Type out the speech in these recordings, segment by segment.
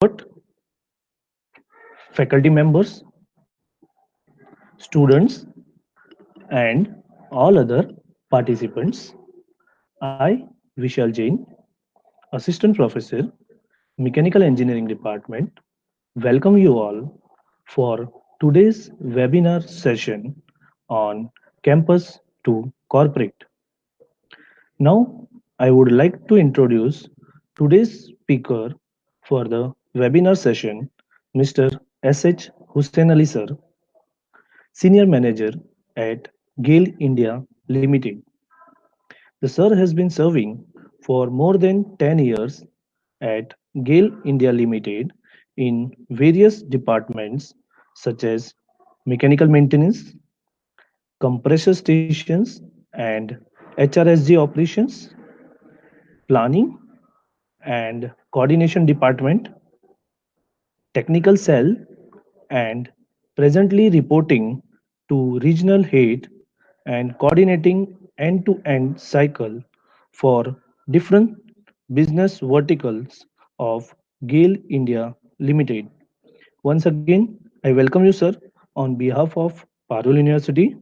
Bhatt, faculty members, students, and all other participants. I, Vishal Jain, Assistant Professor, Mechanical Engineering Department, welcome you all for today's webinar session on Campus to Corporate. Now, I would like to introduce today's speaker for the webinar session, Mr. S.H. Hussain Ali Sir, Senior Manager at GAIL India Limited. The Sir has been serving for more than 10 years at GAIL India Limited in various departments such as mechanical maintenance, compressor stations, and HRSG operations, planning and coordination department, technical cell, and presently reporting to regional head and coordinating end-to-end cycle for different business verticals of GAIL India Limited. Once again, I welcome you, sir, on behalf of Parul University.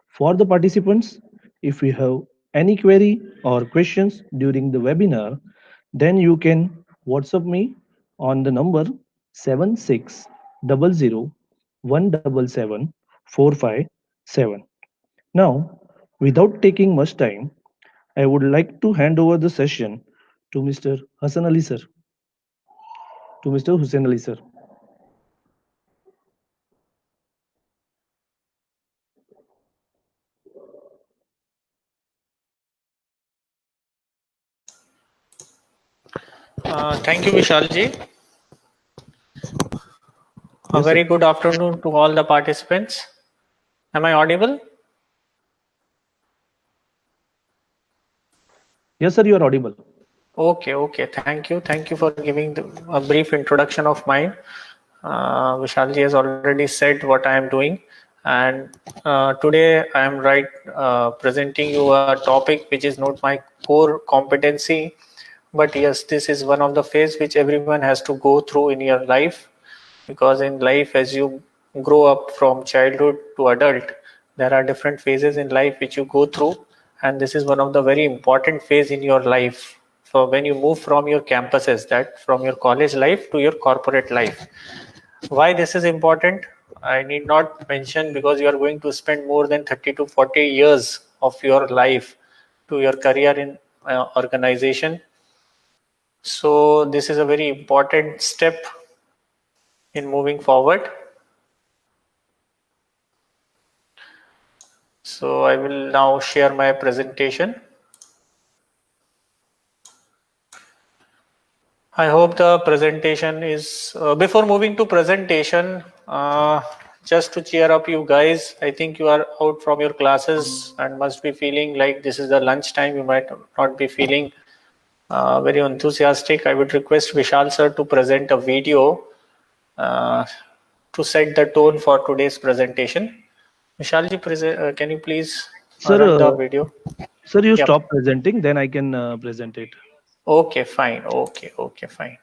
For the participants, if you have any query or questions during the webinar, then you can WhatsApp me on the number 7600177457. Now, without taking much time, I would like to hand over the session to Mr. Hassan Ali sir, to Mr. Hussain Ali sir. Thank you, Vishalji. A Yes, very sir. good afternoon to all the participants. Am I audible? Yes, sir, you are audible. Okay. Thank you for giving a brief introduction of mine. Vishalji has already said what I am doing, and today I am presenting you a topic which is not my core competency, but yes, this is one of the phase which everyone has to go through in your life, because in life, as you grow up from childhood to adult, there are different phases in life which you go through, and this is one of the very important phase in your life. So when you move from your campuses, that from your college life to your corporate life, why this is important, I need not mention, because you are going to spend more than 30 to 40 years of your life to your career in organization. So this is a very important step in moving forward. So I will now share my presentation. I hope the presentation is, before moving to presentation, just to cheer up you guys, I think you are out from your classes and must be feeling like this is the lunch time. You might not be feeling very enthusiastic. I would request Vishal sir to present a video to set the tone for today's presentation. Vishalji, can you please Sir, run the video? sir, you Yep. stop presenting, then I can present it. Okay, fine. Okay, fine.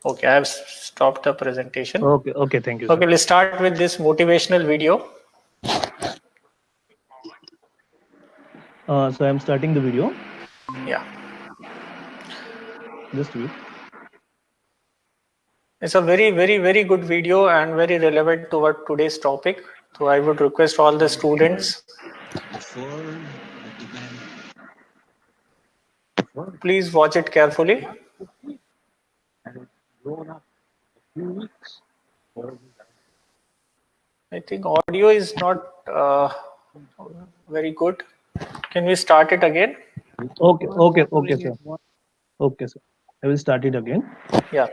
Okay, I have stopped the presentation. Okay, thank you, sir. Okay, let's start with this motivational video. So I'm starting the video. Yeah. Just wait. It's a very good video and very relevant to our today's topic. So I would request all the students, please watch it carefully. I think audio is not very good. Can we start it again? Okay, sir. Okay, sir. I will start it again. Yeah.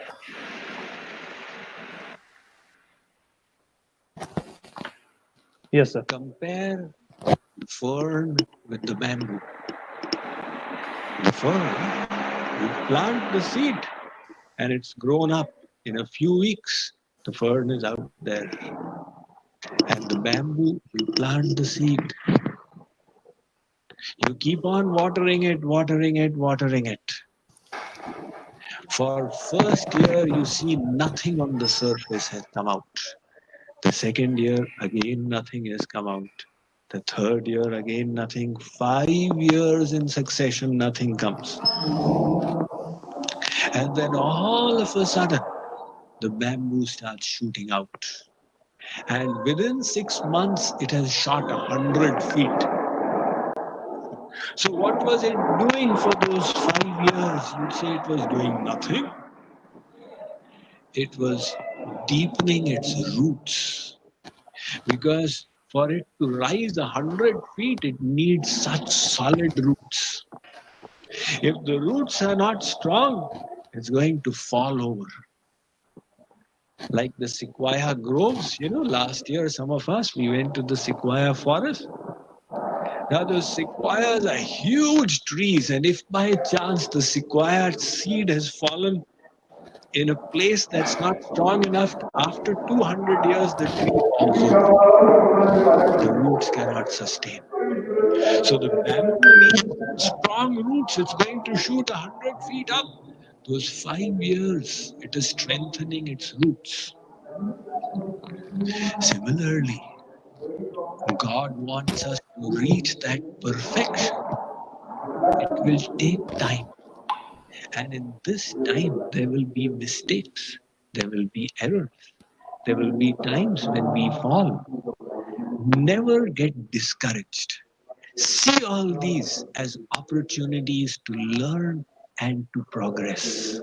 Yes, sir. Compare fern with the bamboo. The fern, you plant the seed and it's grown up. In a few weeks, the fern is out there. And the bamboo, you plant the seed. You keep on watering it. For first year, you see nothing on the surface has come out. The second year, again, nothing has come out. The third year, again, nothing. 5 years in succession, nothing comes. And then all of a sudden, the bamboo starts shooting out. And within 6 months, it has shot 100 feet. So what was it doing for those 5 years? You'd say it was doing nothing. It was deepening its roots. Because for it to rise 100 feet, it needs such solid roots. If the roots are not strong, it's going to fall over. Like the sequoia groves, last year some of us, we went to the sequoia forest. Now those sequoias are huge trees, and if by chance the sequoia seed has fallen in a place that's not strong enough, after 200 years the tree falls over. The roots cannot sustain. So the bamboo needs strong roots. It's going to shoot 100 feet up. Those 5 years, it is strengthening its roots. Similarly, God wants us to reach that perfection. It will take time. And in this time, there will be mistakes. There will be errors. There will be times when we fall. Never get discouraged. See all these as opportunities to learn and to progress.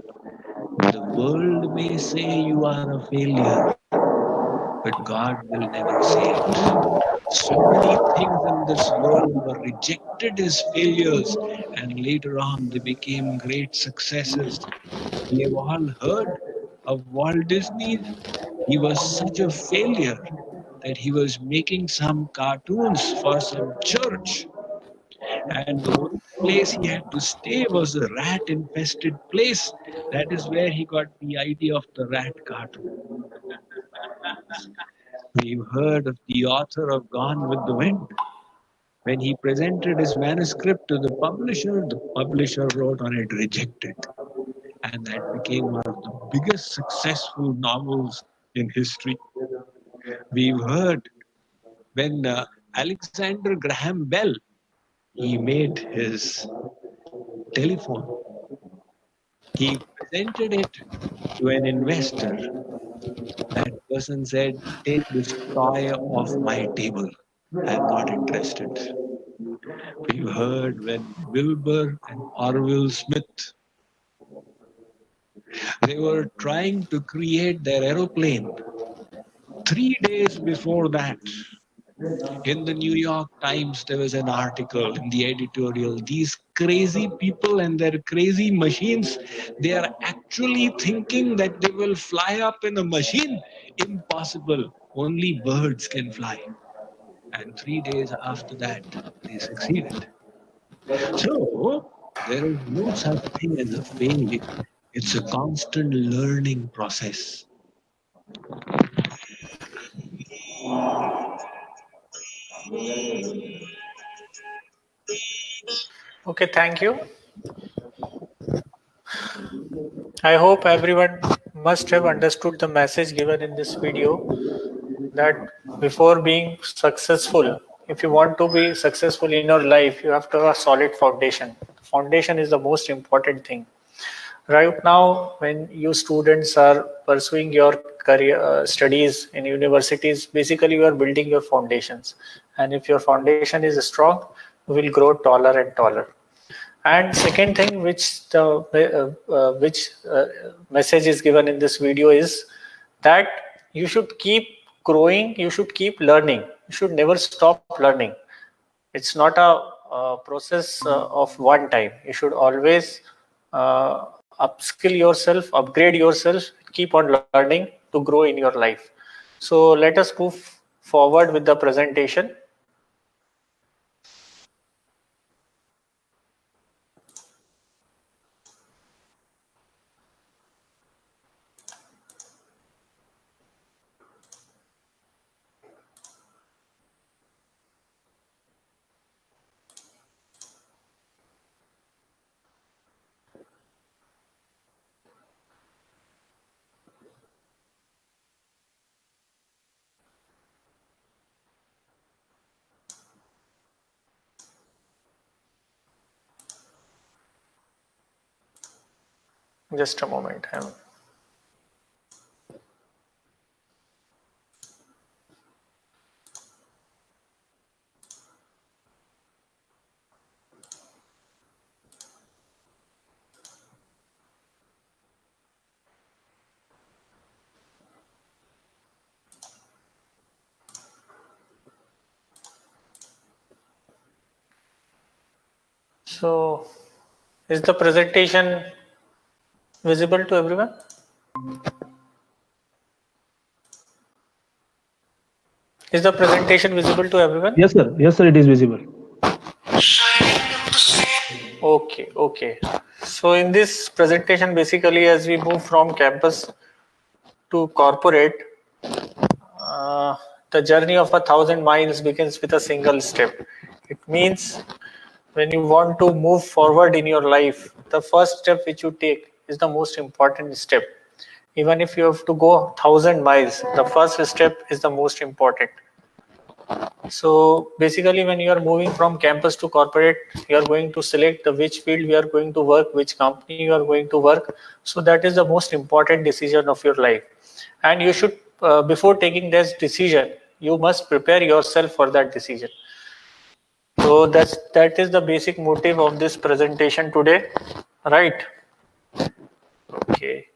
The world may say you are a failure, but God will never say it. So many things in this world were rejected as failures, and later on they became great successes. We have all heard of Walt Disney. He was such a failure that he was making some cartoons for some church, and the only place he had to stay was a rat infested place. That is where he got the idea of the rat cartoon. We've heard of the author of Gone with the Wind. When he presented his manuscript to the publisher wrote on it rejected. And that became one of the biggest successful novels in history. We've heard when Alexander Graham Bell, he made his telephone. He presented it to an investor. That person said, "Take this toy off my table. I'm not interested." We've heard when Wilbur and Orville Smith, they were trying to create their aeroplane. 3 days before that, in the New York Times, there was an article in the editorial. These crazy people and their crazy machines, they are actually thinking that they will fly up in a machine. Impossible. Only birds can fly. And 3 days after that, they succeeded. So, there is no such thing as a failure. It's a constant learning process. Okay, thank you. I hope everyone must have understood the message given in this video, that before being successful, if you want to be successful in your life, you have to have a solid foundation. Foundation is the most important thing. Right now, when you students are pursuing your career studies in universities, basically you are building your foundations. And if your foundation is strong, you will grow taller and taller. And second thing, which message is given in this video is that you should keep growing, you should keep learning, you should never stop learning. It's not a process of one time. You should always upskill yourself, upgrade yourself, keep on learning to grow in your life. So let us move forward with the presentation. Just a moment. So, is the presentation visible to everyone? Is the presentation visible to everyone? Yes, sir. Yes, sir. It is visible. Okay. So in this presentation, basically, as we move from campus to corporate, the journey of 1,000 miles begins with a single step. It means when you want to move forward in your life, the first step which you take is the most important step. Even if you have to go 1,000 miles, the first step is the most important. So basically, when you are moving from campus to corporate, you are going to select which field you are going to work, which company you are going to work. So that is the most important decision of your life. And you should, before taking this decision, you must prepare yourself for that decision. So that is the basic motive of this presentation today, right? Okay.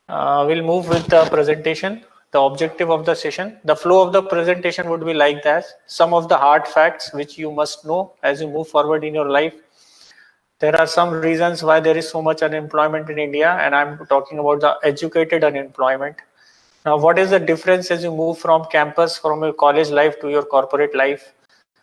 We'll move with the presentation. The objective of the session, the flow of the presentation would be like that. Some of the hard facts which you must know as you move forward in your life. There are some reasons why there is so much unemployment in India, and I'm talking about the educated unemployment. Now, what is the difference as you move from campus, from your college life to your corporate life,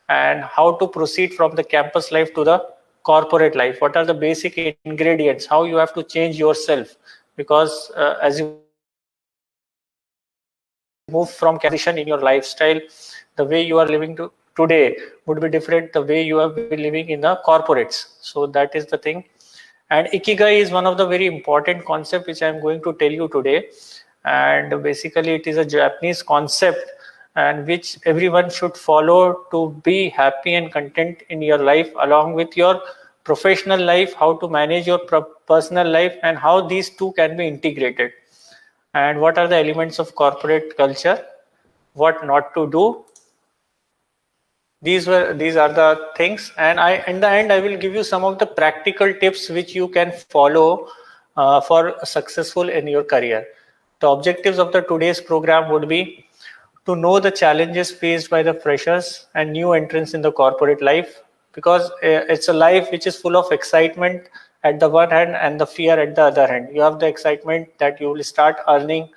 and how to proceed from the campus life to the corporate life? What are the basic ingredients? How you have to change yourself? Because as you move from transition in your lifestyle, the way you are living today would be different the way you have been living in the corporates. So that is the thing. And ikigai is one of the very important concept which I am going to tell you today. And basically it is a Japanese concept and which everyone should follow to be happy and content in your life, along with your professional life, how to manage your personal life, and how these two can be integrated, and what are the elements of corporate culture, what not to do. These are the things, and in the end I will give you some of the practical tips which you can follow for successful in your career. The objectives of the today's program would be to know the challenges faced by the freshers and new entrants in the corporate life, because it's a life which is full of excitement at the one hand and the fear at the other hand. You have the excitement that you will start earning,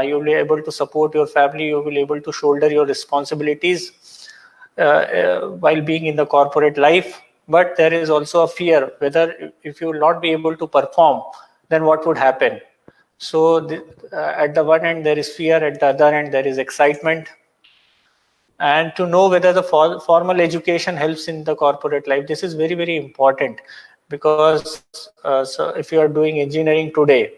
you will be able to support your family, you will be able to shoulder your responsibilities while being in the corporate life. But there is also a fear whether if you will not be able to perform, then what would happen. So at the one end there is fear, at the other end there is excitement. And to know whether the formal education helps in the corporate life, this is very, very important, because so if you are doing engineering today,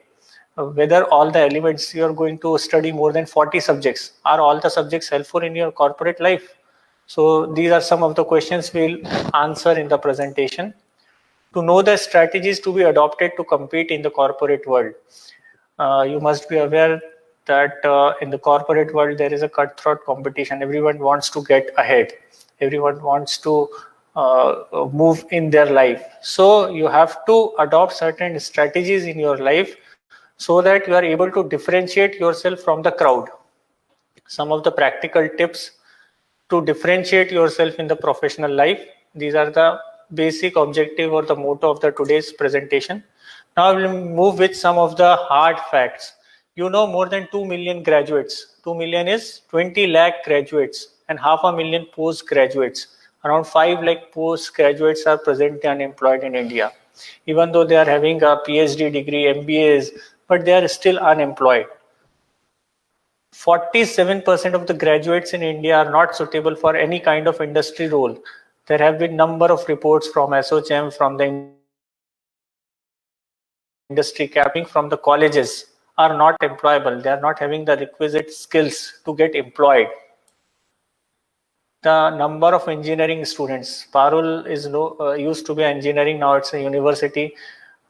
whether all the elements you are going to study more than 40 subjects, are all the subjects helpful in your corporate life? So these are some of the questions we'll answer in the presentation. To know the strategies to be adopted to compete in the corporate world, you must be aware that in the corporate world there is a cutthroat competition. Everyone wants to get ahead, everyone wants to move in their life. So you have to adopt certain strategies in your life so that you are able to differentiate yourself from the crowd. Some of the practical tips to differentiate yourself in the professional life, these are the basic objective or the motto of the today's presentation. Now we'll move with some of the hard facts. You know, more than 2 million graduates, 2 million is 20 lakh graduates, and 500,000 postgraduates. Around 5 lakh postgraduates are presently unemployed in India. Even though they are having a PhD degree, MBAs, but they are still unemployed. 47% of the graduates in India are not suitable for any kind of industry role. There have been number of reports from SOCM, from the industry capping, from the colleges, are not employable. They are not having the requisite skills to get employed. The number of engineering students, Parul is used to be engineering, now it's a university.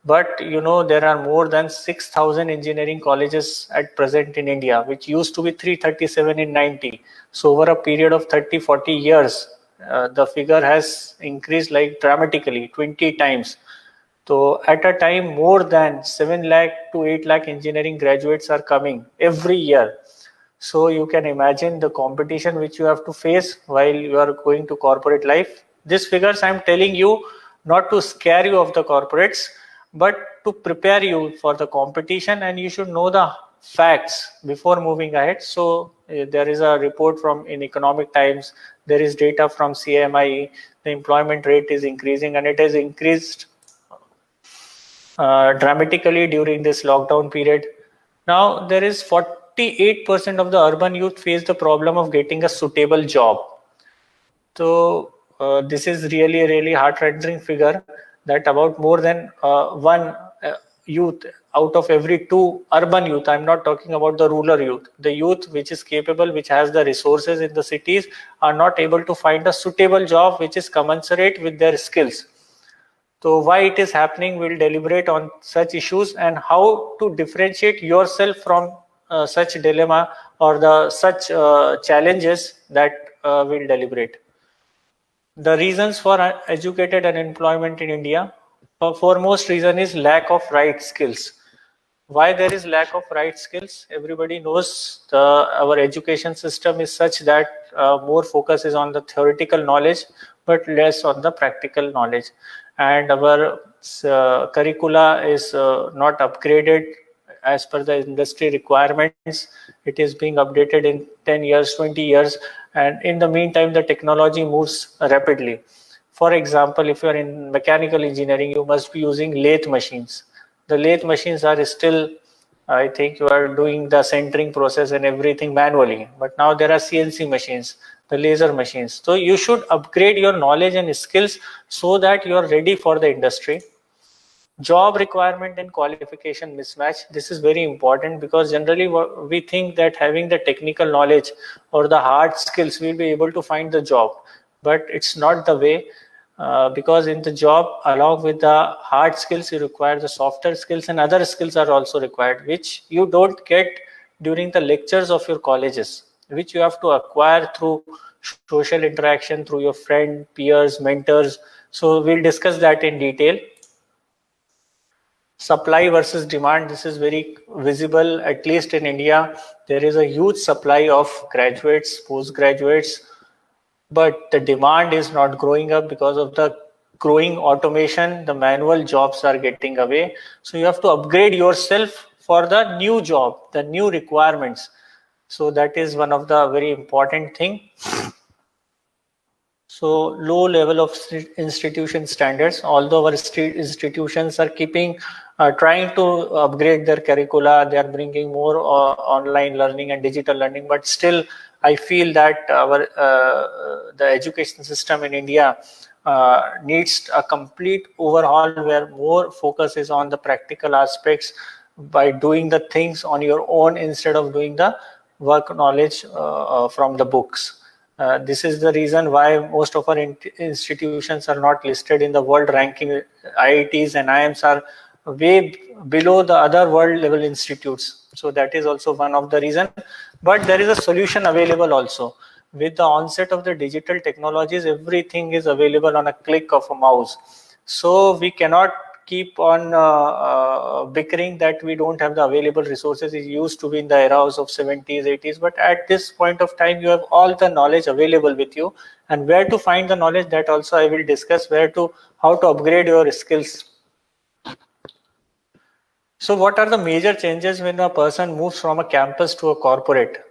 But there are more than 6,000 engineering colleges at present in India, which used to be 337 in 90. So over a period of 30-40 years, the figure has increased like dramatically 20 times. So at a time, more than 7 lakh to 8 lakh engineering graduates are coming every year. So you can imagine the competition which you have to face while you are going to corporate life. These figures I'm telling you not to scare you of the corporates, but to prepare you for the competition, and you should know the facts before moving ahead. So there is a report from in Economic Times, there is data from CMI, the employment rate is increasing, and it has increased dramatically during this lockdown period. Now, there is 48% of the urban youth face the problem of getting a suitable job. So this is really a really heart-rending figure that about more than one youth out of every two urban youth, I'm not talking about the rural youth, the youth which is capable, which has the resources in the cities, are not able to find a suitable job which is commensurate with their skills. So why it is happening, we'll deliberate on such issues and how to differentiate yourself from such dilemma or the such challenges that we'll deliberate. The reasons for educated unemployment in India, foremost reason is lack of right skills. Why there is lack of right skills? Everybody knows our education system is such that more focus is on the theoretical knowledge, but less on the practical knowledge. And our curricula is not upgraded as per the industry requirements. It is being updated in 10 years, 20 years. And in the meantime, the technology moves rapidly. For example, if you're in mechanical engineering, you must be using lathe machines. The lathe machines are still, I think you are doing the centering process and everything manually. But now there are CNC machines, the laser machines. So you should upgrade your knowledge and skills so that you are ready for the industry. Job requirement and qualification mismatch. This is very important because generally we think that having the technical knowledge or the hard skills we'll be able to find the job, but it's not the way. Because in the job, along with the hard skills, you require the softer skills, and other skills are also required, which you don't get during the lectures of your colleges, which you have to acquire through social interaction, through your friend, peers, mentors. So we'll discuss that in detail. Supply versus demand, this is very visible, at least in India. There is a huge supply of graduates, postgraduates, but the demand is not growing up because of the growing automation. The manual jobs are getting away. So you have to upgrade yourself for the new job, the new requirements. So that is one of the very important thing. So low level of institution standards, although our institutions are trying to upgrade their curricula, they are bringing more online learning and digital learning, but still I feel that the education system in India needs a complete overhaul where more focus is on the practical aspects by doing the things on your own instead of doing the work knowledge from the books. This is the reason why most of our institutions are not listed in the world ranking. IITs and IIMs are way below the other world level institutes. So that is also one of the reasons. But there is a solution available also. With the onset of the digital technologies, everything is available on a click of a mouse. So we cannot keep on bickering that we don't have the available resources. It used to be in the eras of 70s, 80s, but at this point of time, you have all the knowledge available with you. And where to find the knowledge, that also I will discuss, how to upgrade your skills. So what are the major changes when a person moves from a campus to a corporate?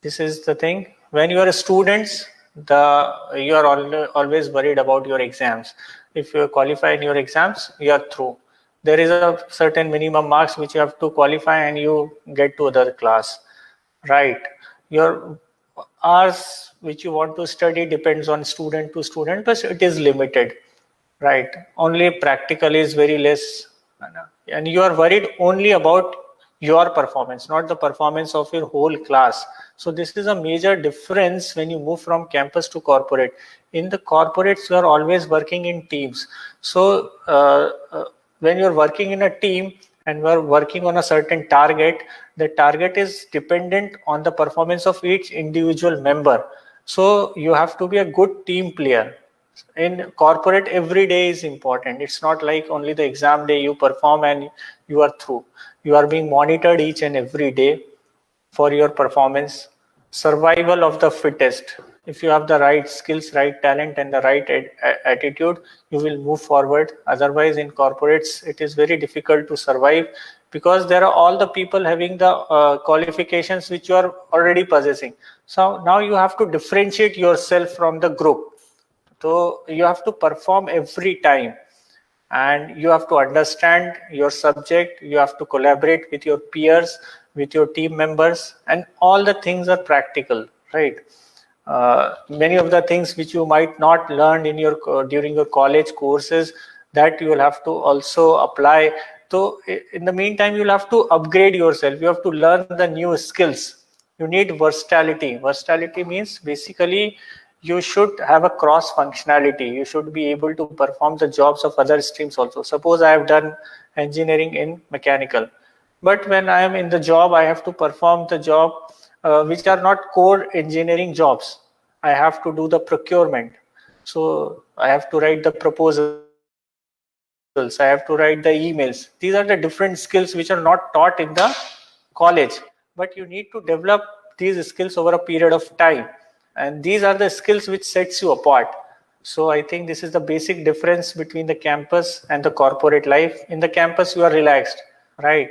This is the thing. When you are students, you are always worried about your exams. If you qualify in your exams, you are through. There is a certain minimum marks which you have to qualify and you get to other class, right? Your hours which you want to study depends on student to student, but it is limited, right? Only practical is very less, and you are worried only about your performance, not the performance of your whole class. So this is a major difference when you move from campus to corporate. In the corporates, you are always working in teams. So when you're working in a team and we're working on a certain target, the target is dependent on the performance of each individual member. So you have to be a good team player. In corporate, every day is important. It's not like only the exam day you perform and you are through. You are being monitored each and every day for your performance. Survival of the fittest. If you have the right skills, right talent, and the right attitude, you will move forward. Otherwise, in corporates, it is very difficult to survive because there are all the people having the qualifications which you are already possessing. So now you have to differentiate yourself from the group. So you have to perform every time, and you have to understand your subject. You have to collaborate with your peers, with your team members, and all the things are practical, right? Many of the things which you might not learn in your during your college courses, that you will have to also apply. So in the meantime, you'll have to upgrade yourself. You have to learn the new skills. You need versatility. Versatility means basically you should have a cross functionality. You should be able to perform the jobs of other streams also. Suppose I have done engineering in mechanical, but when I am in the job, I have to perform the job which are not core engineering jobs. I have to do the procurement. So I have to write the proposals. I have to write the emails. These are the different skills which are not taught in the college, but you need to develop these skills over a period of time. And these are the skills which sets you apart. So I think this is the basic difference between the campus and the corporate life. In the campus, you are relaxed, right?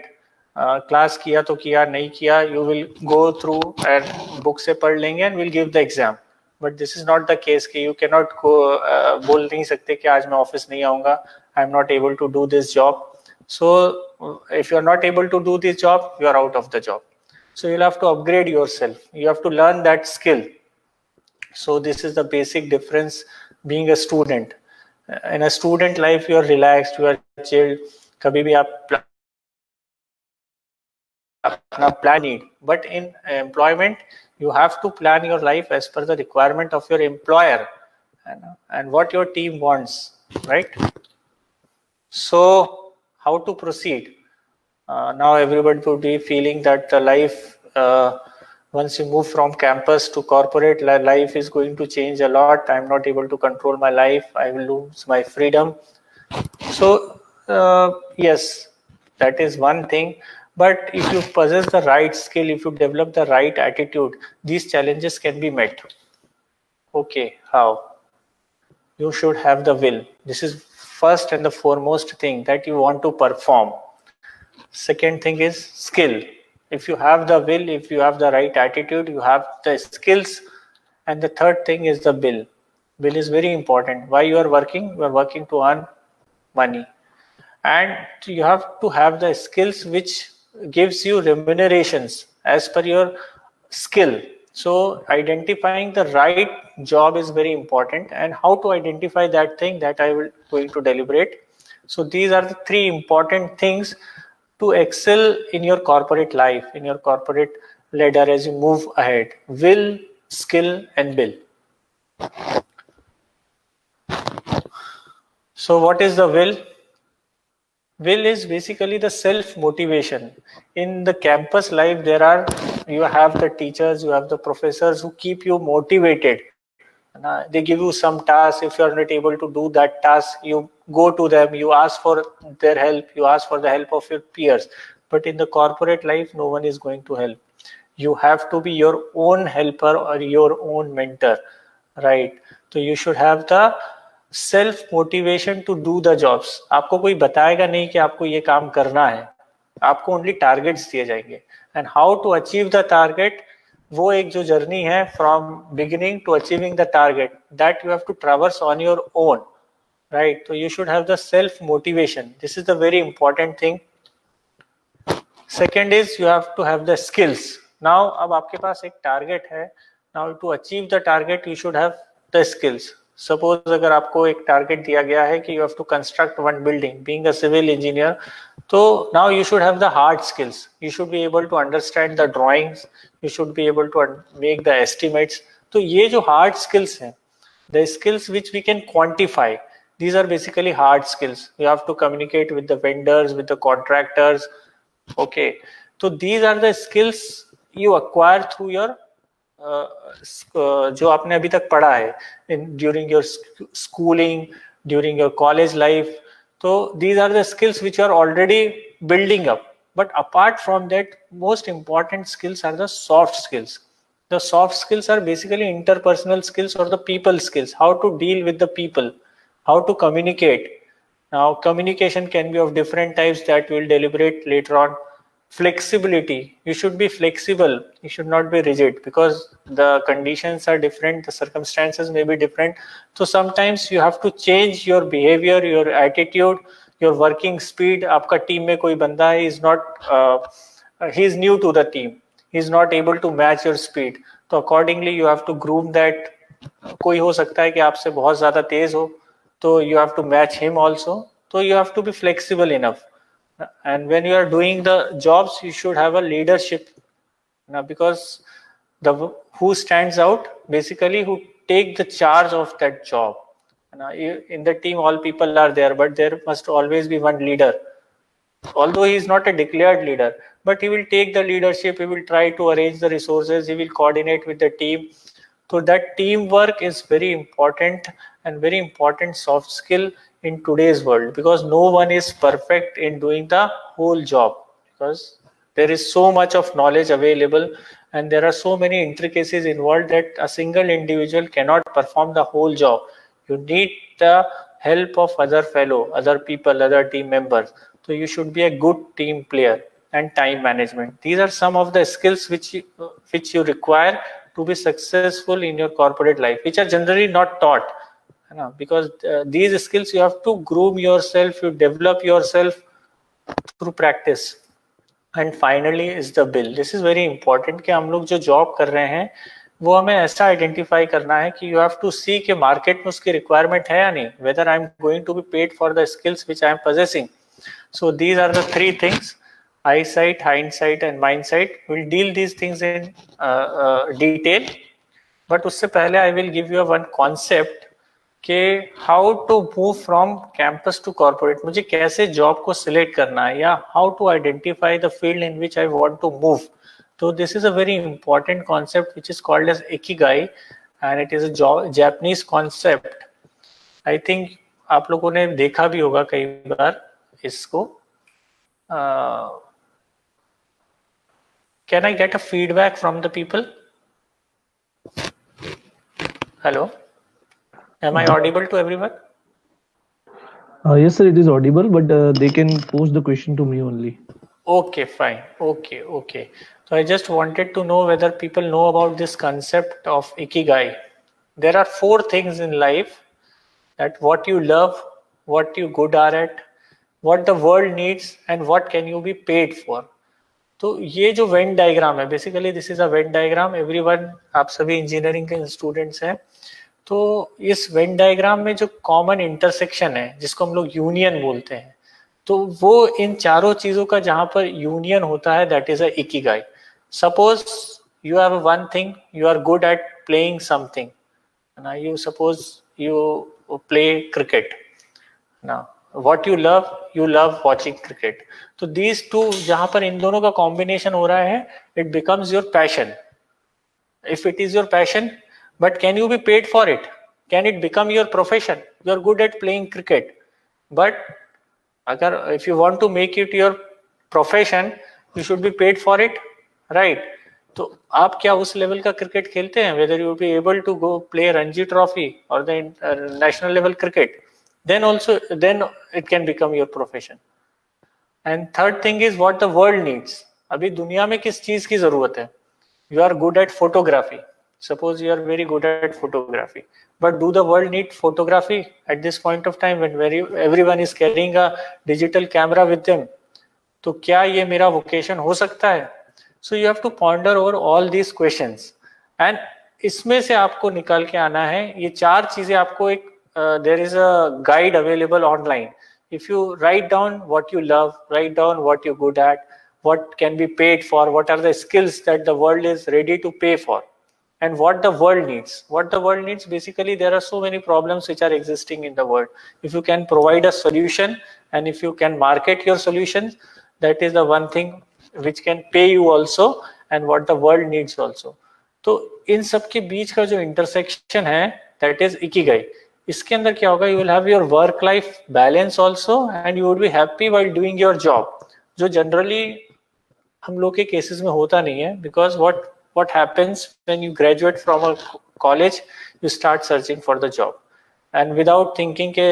Class किया तो किया, नहीं किया, you will go through and book से पढ़ लेंगे and will give the exam. But this is not the case कि you cannot go, बोल नहीं सकते कि आज मैं ऑफिस नहीं आऊँगा, I am not able to do this job. So if you are not able to do this job, you are out of the job. So you'll have to upgrade yourself. You have to learn that skill. So this is the basic difference being a student. In a student life, you are relaxed, you are chilled. कभी भी आप अपना plan need. But in employment, you have to plan your life as per the requirement of your employer and what your team wants, right? So how to proceed? Now everybody would be feeling that the life, once you move from campus to corporate, life is going to change a lot. I'm not able to control my life. I will lose my freedom. So yes, that is one thing. But if you possess the right skill, if you develop the right attitude, these challenges can be met. Okay, how? You should have the will. This is first and the foremost thing, that you want to perform. Second thing is skill. If you have the will, if you have the right attitude, you have the skills. And the third thing is the bill. Bill is very important. Why you are working? You are working to earn money. And you have to have the skills which gives you remunerations as per your skill. So identifying the right job is very important, and how to identify that thing, that I will going to deliberate. So these are the three important things to excel in your corporate life, in your corporate ladder as you move ahead: will, skill, and bill. So what is the will? Will is basically the self-motivation. In the campus life, you have the teachers, you have the professors who keep you motivated. They give you some task. If you are not able to do that task, you go to them, you ask for their help, you ask for the help of your peers. But in the corporate life, no one is going to help. You have to be your own helper or your own mentor, right? So you should have the self motivation to do the jobs. आपको कोई बताएगा नहीं कि आपको ये काम करना है, आपको ओनली टारगेट्स दिए जाएंगे, and how to achieve the target, वो एक जो जर्नी है from beginning to achieving the target, that you have to traverse on your own, right? तो you should have the self motivation. This is the very important thing. Second is you have to have the skills. Now अब आपके पास एक target है, now to achieve the target you should have the skills. Suppose अगर आपको एक target दिया गया है कि you have to construct one building, being a civil engineer, तो now you should have the hard skills. You should be able to understand the drawings, you should be able to make the estimates. तो ये जो hard skills हैं, the skills which we can quantify, These are basically hard skills. You have to communicate with the vendors, with the contractors. Okay, so these are the skills you acquire through your जो आपने अभी तक पढ़ा है during your schooling, during your college life. So these are the skills which you are already building up. But apart from that, most important skills are the soft skills. The soft skills are basically interpersonal skills or the people skills, how to deal with the people, how to communicate. Now, communication can be of different types that we'll deliberate later on. Flexibility, you should be flexible, you should not be rigid, because the conditions are different, the circumstances may be different. So sometimes you have to change your behavior, your attitude, your working speed. आपका team में कोई बंदा है, he is new to the team, he is not able to match your speed, so accordingly you have to groom that. कोई हो सकता है कि आपसे बहुत ज्यादा तेज हो, तो you have to match him also. So you have to be flexible enough. And when you are doing the jobs, you should have a leadership. Now, because who stands out, basically who take the charge of that job. Now, in the team, all people are there, but there must always be one leader. Although he is not a declared leader, but he will take the leadership, he will try to arrange the resources, he will coordinate with the team. So that teamwork is very important, and very important soft skill in today's world, because no one is perfect in doing the whole job, because there is so much of knowledge available and there are so many intricacies involved that a single individual cannot perform the whole job. You need the help of other people, other team members. So you should be a good team player. And time management, these are some of the skills which you require to be successful in your corporate life, which are generally not taught. Because these skills you have to groom yourself, you develop yourself through practice. And finally is the bill. This is very important कि हम लोग जो job कर रहे हैं वो हमें ऐसा आइडेंटिफाई करना है कि यू हैव टू सी कि मार्केट में उसकी रिक्वायरमेंट है या नहीं, whether I am going to be paid for the skills which I am possessing. So these are the three things: eyesight, hindsight and mindsight. We'll deal these things in detail, but उससे पहले I will give you one concept कि how to move from campus to corporate. मुझे कैसे job को select करना है, या how to identify the field in which I want to move. तो this is a very important concept which is called as ikigai, and it is a Japanese concept. I think आप लोगों ने देखा भी होगा कई बार इसको. Can I get a feedback from the people? Hello, am I audible to everyone? Yes, sir, it is audible, but they can pose the question to me only. Okay, fine. Okay. So I just wanted to know whether people know about this concept of ikigai. There are 4 things in life: that what you love, what you good are at, what the world needs, and what can you be paid for. तो ये जो Venn diagram है, basically this is a Venn diagram. Everyone, आप सभी engineering के students हैं, तो इस वेन डायग्राम में जो कॉमन इंटरसेक्शन है जिसको हम लोग यूनियन बोलते हैं, तो वो इन चारों चीजों का जहां पर यूनियन होता है, that is a ikigai. Suppose you have one thing, you are good at playing something. ना you suppose you play cricket. ना what you love watching cricket. तो these two, जहां पर इन दोनों का कॉम्बिनेशन हो रहा है, it becomes your passion. If it is your passion, but can you be paid for it? Can it become your profession? You are good at playing cricket, but if you want to make it your profession, you should be paid for it, right? तो आप क्या उस level का cricket खेलते हैं? Whether you will be able to go play Ranji Trophy or the national level cricket, then it can become your profession. And third thing is what the world needs. अभी दुनिया में किस चीज की जरूरत है? You are good at photography. Suppose you are very good at photography, but do the world need photography at this point of time when everyone is carrying a digital camera with them? तो क्या ये मेरा vocation हो सकता है? So you have to ponder over all these questions, and इसमें से आपको निकाल के आना है ये 4 चीजें. आपको एक there is a guide available online. If you write down what you love, write down what you're good at, what can be paid for, what are the skills that the world is ready to pay for, and what the world needs. What the world needs, basically, there are so many problems which are existing in the world. If you can provide a solution and if you can market your solutions, that is the one thing which can pay you also and what the world needs also. तो इन सब के बीच का जो intersection है that is Ikigai. इसके अंदर क्या होगा, you will have your work life balance also and you would be happy while doing your job, जो जनरली हम लोग के केसेस में होता नहीं है. Because what happens when you graduate from a college, you start searching for the job and without thinking के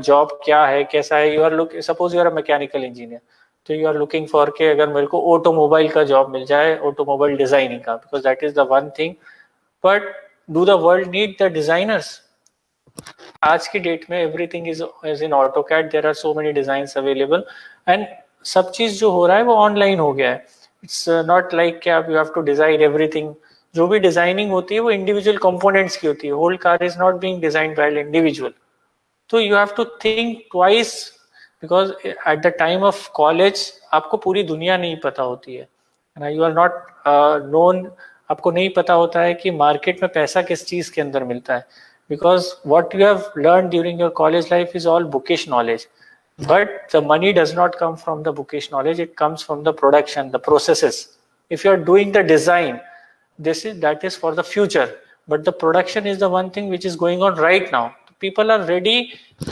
job क्या है कैसा है. you are look, suppose you are a mechanical engineer, तो you are looking for के अगर मेरे को ऑटोमोबाइल का जॉब मिल जाए, ऑटोमोबाइल डिजाइनिंग का, because that is the one thing. but do the world need the designers? आज की डेट में everything is in AutoCAD, there are so many designs available and सब चीज जो हो रहा है वो ऑनलाइन हो गया है. इट्स नॉट लाइक कि आप you have to design everything. जो भी डिजाइनिंग होती है वो इंडिविजुअल कंपोनेंट्स की होती है. Whole car is not being designed by individual. तो you have to think twice, because at the time of college आपको पूरी दुनिया नहीं पता होती है, यू आर नॉट नोन. आपको नहीं पता होता है कि मार्केट में पैसा किस चीज के अंदर मिलता है, because what you have learn during your college life is all bookish knowledge. But the money does not come from the bookish knowledge, it comes from the production, the processes. If you are doing the design, that is for the future, but the production is the one thing which is going on right now. People are ready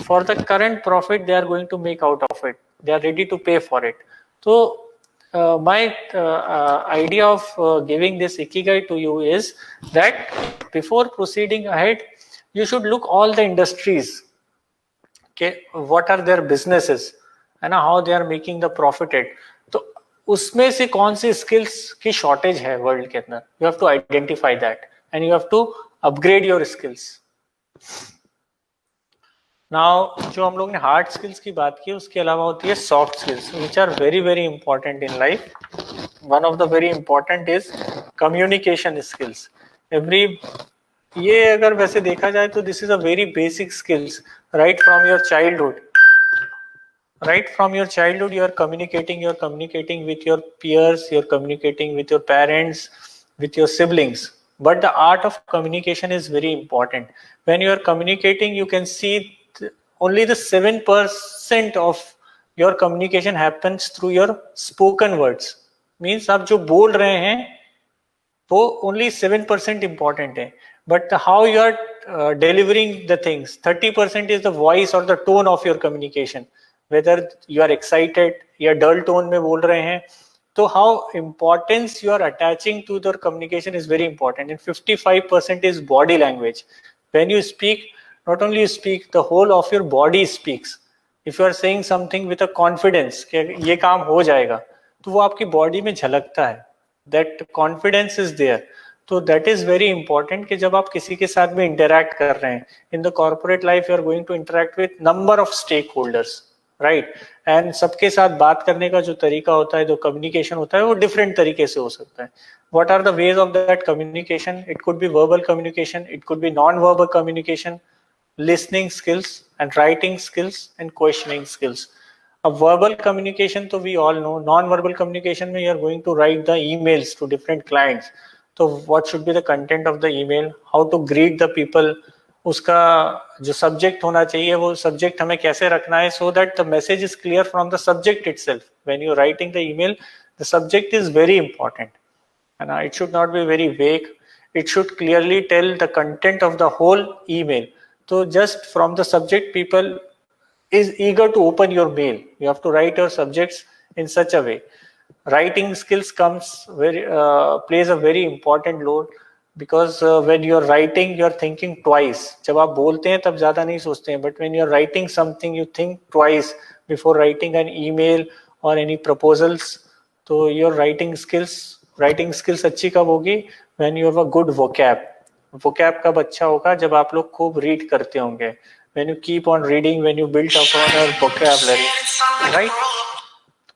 for the current profit they are going to make out of it. They are ready to pay for it. So my idea of giving this ikigai to you is that before proceeding ahead, you should look all the industries. Okay, what are their businesses and how they are making the profited. तो उसमें से कौन सी skills की shortage है world के अंदर, you have to identify that and you have to upgrade your skills. Now जो हम लोग ने हार्ड स्किल्स की बात की, उसके अलावा होती है soft skills which are very very important in life. One of the very important is communication skills. ये अगर वैसे देखा जाए तो this is a very basic skills right from your childhood. Right from your childhood you are communicating with your peers, you're communicating with your parents, with your siblings. But the art of communication is very important. When you are communicating, you can see only the 7% of your communication happens through your spoken words. Means आप जो बोल रहे हैं वो only 7% important है. But how you are delivering the things, 30% is the voice or the tone of your communication. Whether you are excited या dull tone में बोल रहे हैं, तो how importance you are attaching to the communication is very important. And 55% is body language. When you speak, not only you speak, the whole of your body speaks. If you are saying something with a confidence कि ये काम हो जाएगा, तो वो आपकी body में झलकता है. That confidence is there. तो दैट इज वेरी इंपॉर्टेंट कि जब आप किसी के साथ में इंटरैक्ट कर रहे हैं in the corporate life, you are going to interact with number of stakeholders, right. And सबके साथ बात करने का जो तरीका होता है, जो कम्युनिकेशन होता है, वो डिफरेंट तरीके से हो सकता है. What are the ways of that communication? It could be verbal communication, it could be non verbal communication, listening skills and writing skills and questioning skills. अब वर्बल कम्युनिकेशन तो we all know. Non verbal communication में you are going to write the emails to different clients. तो what should be the content of the email, how to greet the people, उसका जो subject होना चाहिए वो subject हमें कैसे रखना है, so that the message is clear from the subject itself. When you are writing the email, the subject is very important and it should not be very vague. It should clearly tell the content of the whole email. So just from the subject, people is eager to open your mail. You have to write your subjects in such a way. Writing skills plays a very important role because when you are writing, you are thinking twice. जब आप बोलते हैं तब ज्यादा नहीं सोचते हैं, but when you are writing something, you think twice before writing an email or any proposals. तो your writing skills अच्छी कब होगी? When you have a good vocab. Vocab कब अच्छा होगा? जब आप लोग खूब read करते होंगे. When you keep on reading, when you build upon your vocabulary, right?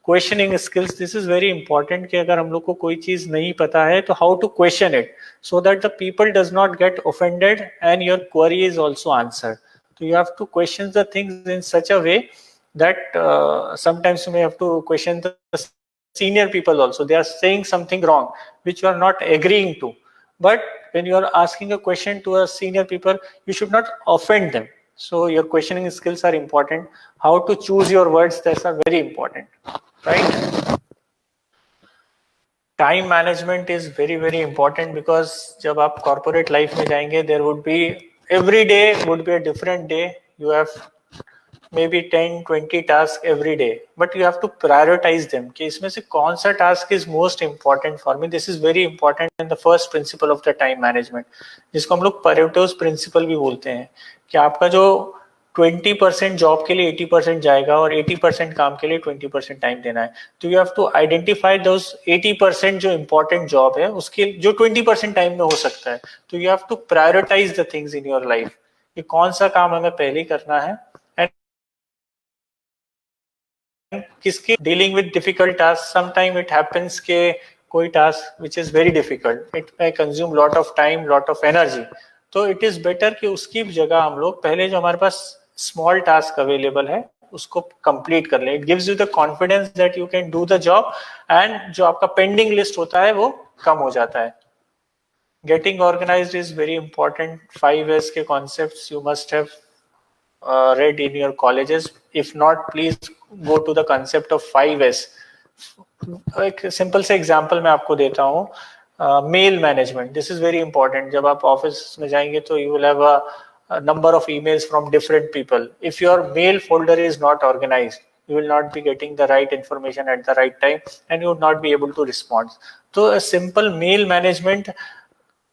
Questioning skills, this is very important कि अगर हम लोग को कोई चीज नहीं पता है तो how to question it so that the people does not get offended and your query is also answered. तो you have to question the things in such a way that sometimes you may have to question the senior people also. They are saying something wrong which you are not agreeing to, but when you are asking a question to a senior people, you should not offend them. So your questioning skills are important. How to choose your words, that's are very important, right? Time management is very important, because जब आप corporate life में जाएंगे, there would be every day would be a different day. You have maybe 10-20 tasks every day, but you have to prioritize them कि इसमें से कौन सा task is most important for me. This is very important and the first principle of the time management, जिसको हम लोग Pareto's principle भी बोलते हैं, कि आपका जो 20% जॉब के लिए 80% जाएगा और 80% काम के लिए 20% टाइम देना है. तो यू हैव टू आइडेंटिफाई दोस 80% जो इम्पोर्टेंट जॉब है उसके जो 20% टाइम में हो सकता है. तो you have to prioritise the things in your life कि कौन सा काम हमें पहले करना है एंड किसके dealing with difficult task. Sometime it happens के कोई task which is very difficult, it may consume lot of time, lot of energy. तो इट इज बेटर कि उसकी जगह हम लोग पहले जो हमारे पास स्मॉल टास्क अवेलेबल है उसको कंप्लीट कर ले. It gives you the confidence that you can do the job and जो आपका पेंडिंग लिस्ट होता है वो कम हो जाता है. Getting organised is very important. 5S के concepts you must have read in your colleges. If not, please go to the concept of 5S. एक सिंपल से एग्जांपल मैं आपको देता हूँ. Mail management, this is very important. जब आप office में जाएंगे तो you will have a number of emails from different people. If your mail folder is not organized, you will not be getting the right information at the right time and you will not be able to respond. तो a simple mail management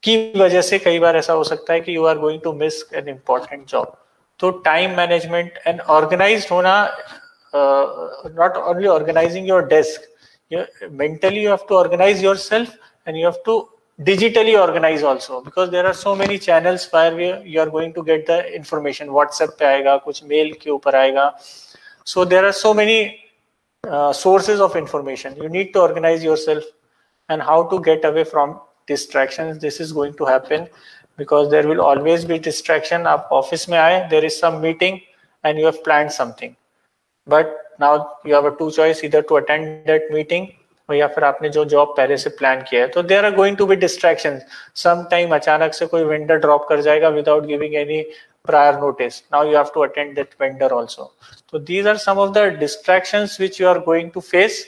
की वजह से कई बार ऐसा हो सकता है कि you are going to miss an important job. तो time management and organized होना, not only organizing your desk, mentally you have to organize yourself and you have to digitally organize also, because there are so many channels where you are going to get the information. WhatsApp पे आएगा, कुछ mail के ऊपर आएगा. So there are so many sources of information. You need to organize yourself and how to get away from distractions. This is going to happen because there will always be distraction. आप office में आए, there is some meeting and you have planned something, but now you have a two choice, either to attend that meeting या फिर आपने जो job पहले से plan किया है. तो there are going to be distractions. Some time अचानक से कोई वेंडर ड्रॉप कर जाएगा without giving any prior notice. Now you have to attend that vendor also. तो these are some of the distractions which you are going to face.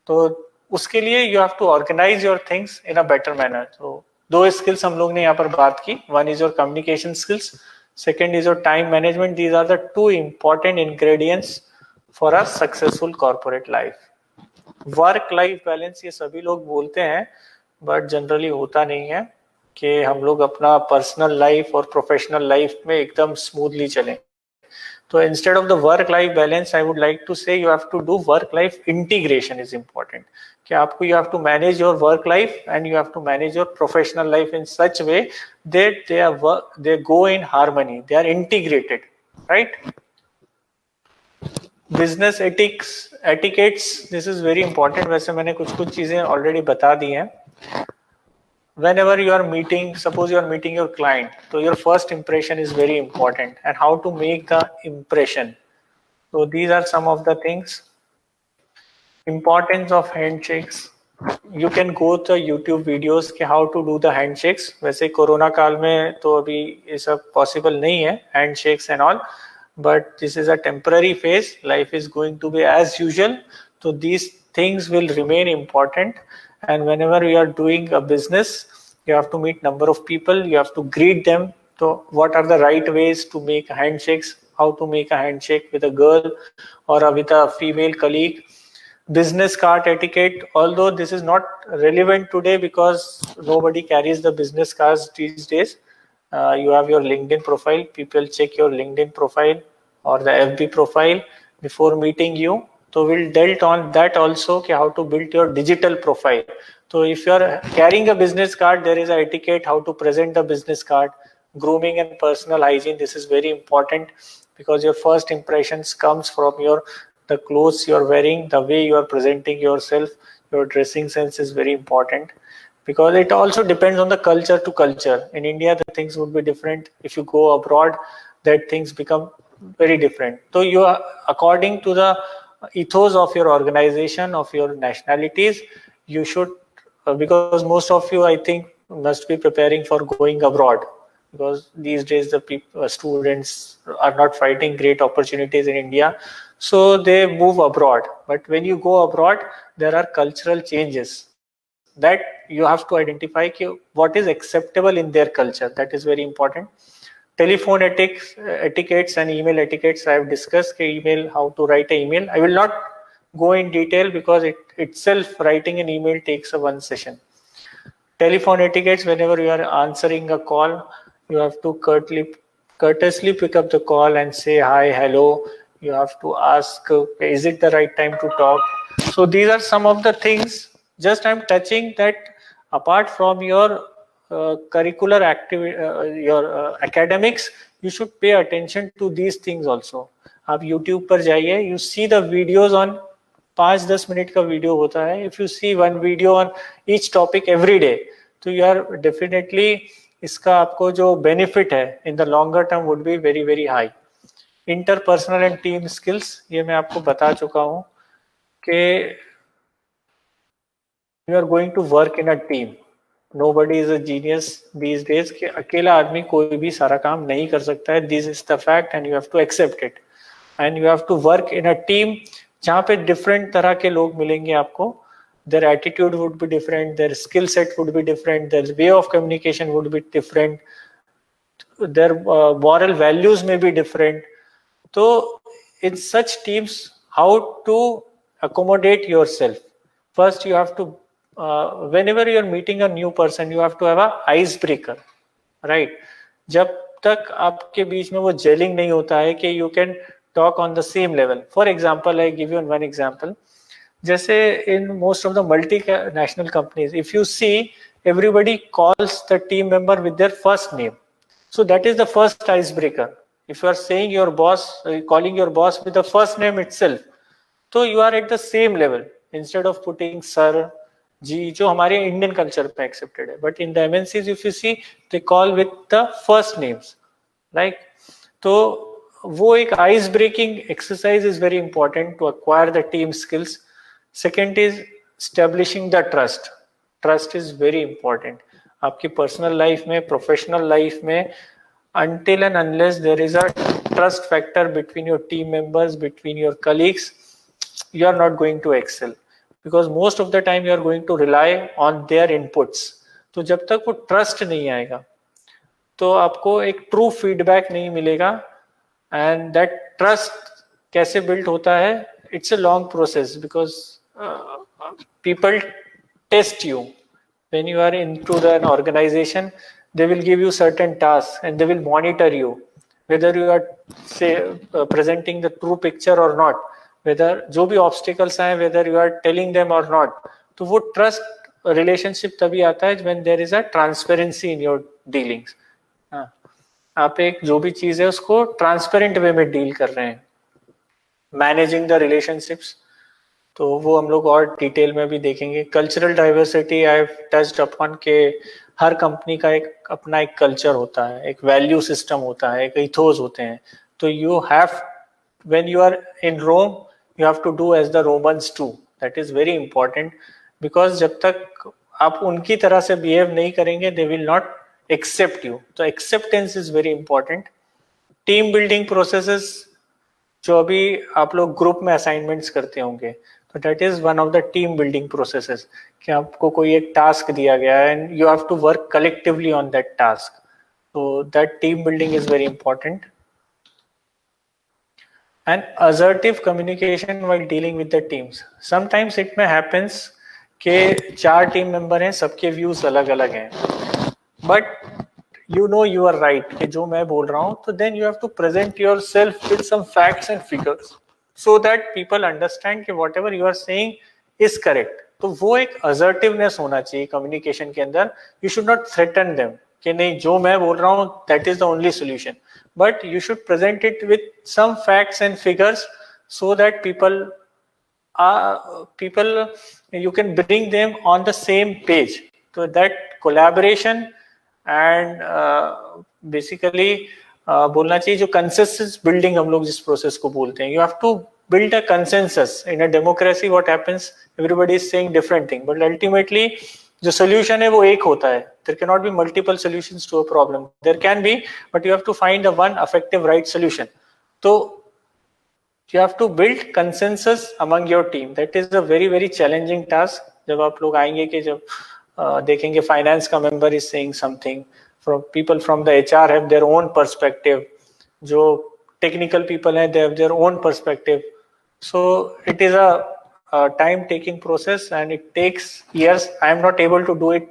तो उसके लिए you have to organise your things in a better manner. तो दो skills हम लोग ने यहाँ पर बात की. One is your communication skills, second is your time management. These are the two important ingredients for a successful corporate life. Work life balance ये सभी लोग बोलते हैं, बट जनरली होता नहीं है कि हम लोग अपना पर्सनल लाइफ और प्रोफेशनल लाइफ में एकदम स्मूथली चलें. तो instead of the work life balance I would like to say you have to do work life integration is important. कि आपको you have to manage your work life and you have to manage your professional life in such way that they go in harmony, they are integrated, right. Business etiquettes, this is very important. वैसे मैंने कुछ चीजें already बता दी हैं. Whenever you are meeting, suppose you are meeting your client, so your first impression is very important, and how to make the impression. So these are some of the things. Importance of handshakes. You can go to YouTube videos कि how to do the handshakes. वैसे corona काल में तो अभी ये सब possible नहीं है, handshakes and all. But this is a temporary phase. Life is going to be as usual. So these things will remain important. And whenever you are doing a business, you have to meet number of people. You have to greet them. So what are the right ways to make handshakes? How to make a handshake with a girl or with a female colleague? Business card etiquette. Although this is not relevant today because nobody carries the business cards these days. You have your LinkedIn profile. People check your LinkedIn profile or the FB profile before meeting you. So we'll dealt on that also, how to build your digital profile. So if you are carrying a business card, there is an etiquette how to present the business card. Grooming and personal hygiene. This is very important because your first impressions comes from the clothes you are wearing, the way you are presenting yourself. Your dressing sense is very important. Because it also depends on the culture to culture. In India, the things would be different. If you go abroad, that things become very different. So you are, according to the ethos of your organization, of your nationalities, you should, because most of you, I think, must be preparing for going abroad, because these days the students are not finding great opportunities in India, so they move abroad. But when you go abroad, there are cultural changes that you have to identify what is acceptable in their culture. That is very important. Telephone etiquettes and email etiquettes I have discussed. Email, how to write an email. I will not go in detail because it itself writing an email takes a one session. Telephone etiquettes, whenever you are answering a call, you have to courteously pick up the call and say hi, hello. You have to ask, is it the right time to talk? So these are some of the things. Just I'm touching that apart from your curricular activity, your academics, you should pay attention to these things also. आप YouTube पर जाइए, you see the videos on 5-10 minute का video होता है. If you see one video on each topic every day, तो you are definitely इसका आपको जो benefit है in the longer term would be very very high. Interpersonal and team skills, ये मैं आपको बता चुका हूँ कि you are going to work in a team. Nobody is a genius these days कि अकेला आदमी कोई भी सारा काम नहीं कर सकता है. This is the fact and you have to accept it. And you have to work in a team जहाँ पे different तरह के लोग मिलेंगे आपको. Their attitude would be different, their skill set would be different, their way of communication would be different, their moral values may be different. So in such teams, how to accommodate yourself? First, you have to, whenever you are meeting a new person, you have to have a icebreaker, right? जब तक आपके बीच में वो gelling नहीं होता है कि you can talk on the same level. For example, I give you one example. जैसे in most of the multinational companies, if you see, everybody calls the team member with their first name. So that is the first icebreaker. If you are saying your boss, calling your boss with the first name itself, so you are at the same level instead of putting sir, ji, जो हमारे Indian culture पे accepted है. But in the MNCs if you see they call with the first names, right? तो वो एक ice breaking exercise is very important to acquire the team skills. Second is establishing the trust. Trust is very important आपकी personal life में, professional life में. Until and unless there is a trust factor between your team members, between your colleagues, you are not going to excel, because most of the time you are going to rely on their inputs. तो जब तक वो trust नहीं आएगा तो आपको एक true feedback नहीं मिलेगा. एंड दैट ट्रस्ट कैसे बिल्ड होता है? It's a long process, because people test you when you are into an organization. They will give you certain tasks and they will monitor you whether you are say presenting the true picture or not, whether जो भी obstacles आए whether you are telling them or not. तो वो trust relationship तभी आता है when there is a transparency in your dealings. आप एक जो भी चीज है उसको ट्रांसपेरेंट वे में डील कर रहे हैं. मैनेजिंग द रिलेशनशिप्स, तो वो हम लोग और डिटेल में भी देखेंगे. Cultural diversity I have touched upon के हर कंपनी का एक अपना एक कल्चर होता है, एक वैल्यू सिस्टम होता है, एक इथोस होते हैं. तो you have, when you are in Rome, you have to do as the Romans too. That is very important, because जब तक आप उनकी तरह से बिहेव नहीं करेंगे they will not accept you. तो acceptance is very important. Team building processes जो अभी आप लोग ग्रुप में असाइनमेंट्स करते होंगे, तो that is one of the team building processes कि आपको कोई एक टास्क दिया गया है and you have to work collectively on that task. तो that team building is very important. And assertive communication while dealing with the teams. Sometimes it may happens कि 4 team member हैं, सबके व्यूज अलग अलग हैं, but you know you are right कि जो मैं बोल रहा हूँ, तो then you have to present yourself with some facts and figures so that people understand कि whatever you are saying is correct. तो वो एक assertiveness होना चाहिए कम्युनिकेशन के अंदर. You should not threaten them कि नहीं जो मैं बोल रहा हूँ that is the only solution, but you should present it with some facts and figures so that people you can bring them on the same page. So that collaboration and basically बोलना चाहिए जो consensus building हम लोग जिस process को बोलते हैं. You have to build a consensus. In a democracy what happens, everybody is saying different thing, but ultimately जो solution है वो एक होता है. There cannot be multiple solutions to a problem. There can be, but you have to find the one effective right solution. So you have to build consensus among your team. That is a very very challenging task. जब आप लोग आएंगे कि जब देखेंगे finance का member is saying something, from people from the HR have their own perspective, जो technical people हैं they have their own perspective. So it is a time taking process and it takes years. I am not able to do it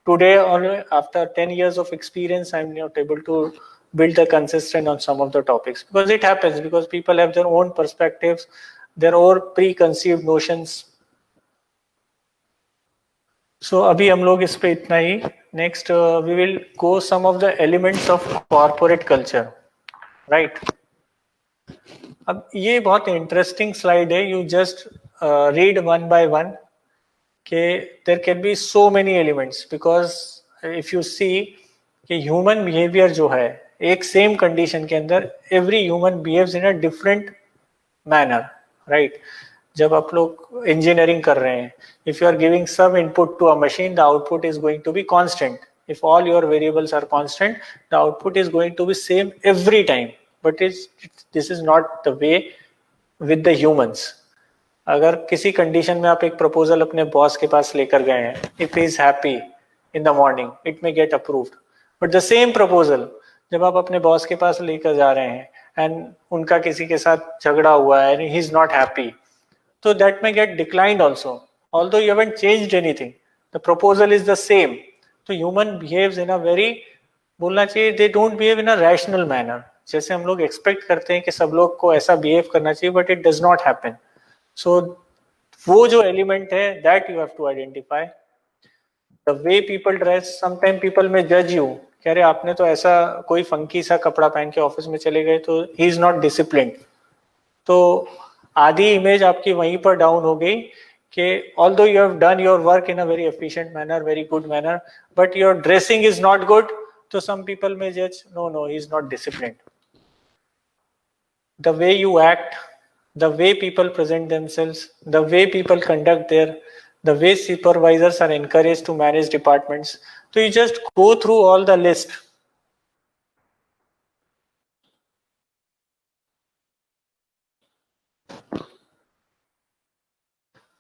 today, or after 10 years of experience I am not able to build the consistent on some of the topics, because it happens, because people have their own perspectives, their own preconceived notions. So अभी हम लोग इस पे इतना ही. Next we will go some of the elements of corporate culture, right? अब ये बहुत interesting slide है. You just read one by one. Okay, there can be so many elements, because if you see कि human behavior जो है एक same condition के अंदर every human behaves in a different manner, right? जब आप लोग engineering कर रहे हैं, if you are giving some input to a machine, the output is going to be constant. If all your variables are constant, the output is going to be same every time. But this is not the way with the humans. अगर किसी condition में आप एक proposal अपने boss के पास लेकर गए हैं, if he is happy in the morning, it may get approved. But the same proposal जब आप अपने बॉस के पास लेकर जा रहे हैं एंड उनका किसी के साथ झगड़ा हुआ है and he is not happy, तो that may get declined also, although you haven't changed anything, the proposal is the same. तो human behaves in a very, बोलना चाहिए, they don't behave in a rational manner. जैसे हम लोग expect करते हैं कि सब लोग को ऐसा बिहेव करना चाहिए, but it does not happen. So वो जो एलिमेंट है, that you have to identify. The way people dress, sometimes people may judge you, कह रहे आपने तो ऐसा कोई फंकी सा कपड़ा पहन के ऑफिस में चले गए, तो he is not disciplined. तो आधी इमेज आपकी वहीं पर डाउन हो गई कि although you have done your work in a very efficient manner, very good manner, but your dressing is not good, so some people may judge, no, he is not disciplined. The way you act, the way people present themselves, the way people conduct the way supervisors are encouraged to manage departments. So you just go through all the list.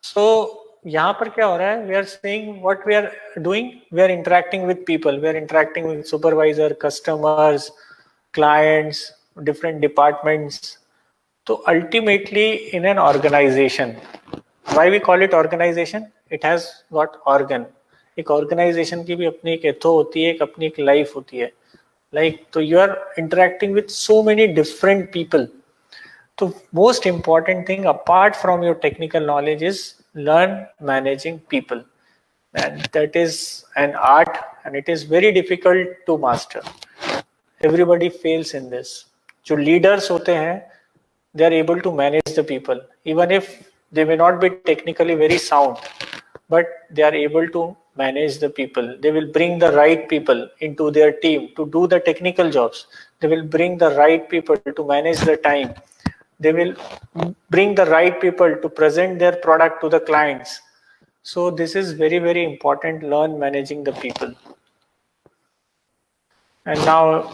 So यहाँ पर क्या हो रहा है? We are saying what we are doing. We are interacting with people. We are interacting with supervisor, customers, clients, different departments. So ultimately in an organization, why we call it organization? It has got organ. एक organization की भी अपनी एक ethos होती है, एक अपनी एक life होती है. Like, so you are interacting with so many different people. So most important thing apart from your technical knowledge is learn managing people. And that is an art, and it is very difficult to master. Everybody fails in this. जो leaders होते हैं, they are able to manage the people, even if they may not be technically very sound, but they are able to manage the people. They will bring the right people into their team to do the technical jobs. They will bring the right people to manage the time. They will bring the right people to present their product to the clients. So this is very very important. Learn managing the people. And now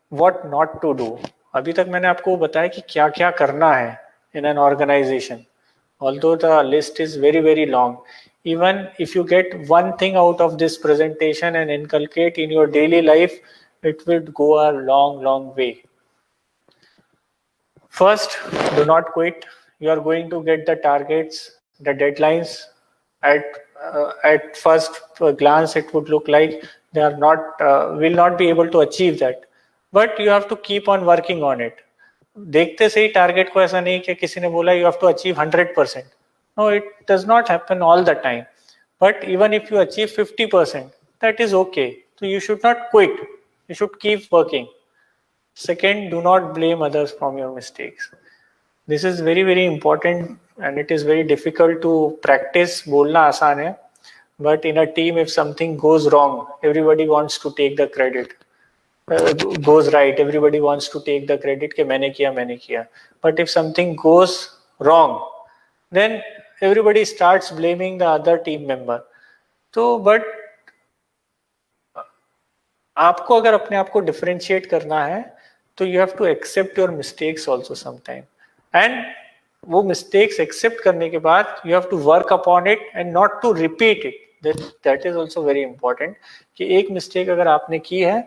what not to do. अभी तक मैंने आपको बताया कि क्या क्या करना है in an organization. Although the list is very very long, even if you get one thing out of this presentation and inculcate in your daily life, it will go a long way. First, do not quit. You are going to get the targets, the deadlines. At first glance it would look like they are not will not be able to achieve that, but you have to keep on working on it. देखते से ही target को ऐसा नहीं कि किसी ने बोला you have to achieve 100%. No, it does not happen all the time. But even if you achieve 50%, that is okay. So you should not quit. You should keep working. Second, do not blame others from your mistakes. This is very very important, and it is very difficult to practice. बोलना आसान है, but in a team if something goes wrong, everybody wants to take the credit. Goes right, everybody wants to take the credit कि मैंने किया. But if something goes wrong, then everybody starts blaming the other team member. तो but आपको अगर अपने आप को differentiate करना है तो you have to accept your mistakes also sometime, and वो मिस्टेक्स एक्सेप्ट करने के बाद you have to work upon it and not to repeat it. That is also very important कि एक मिस्टेक अगर आपने की है,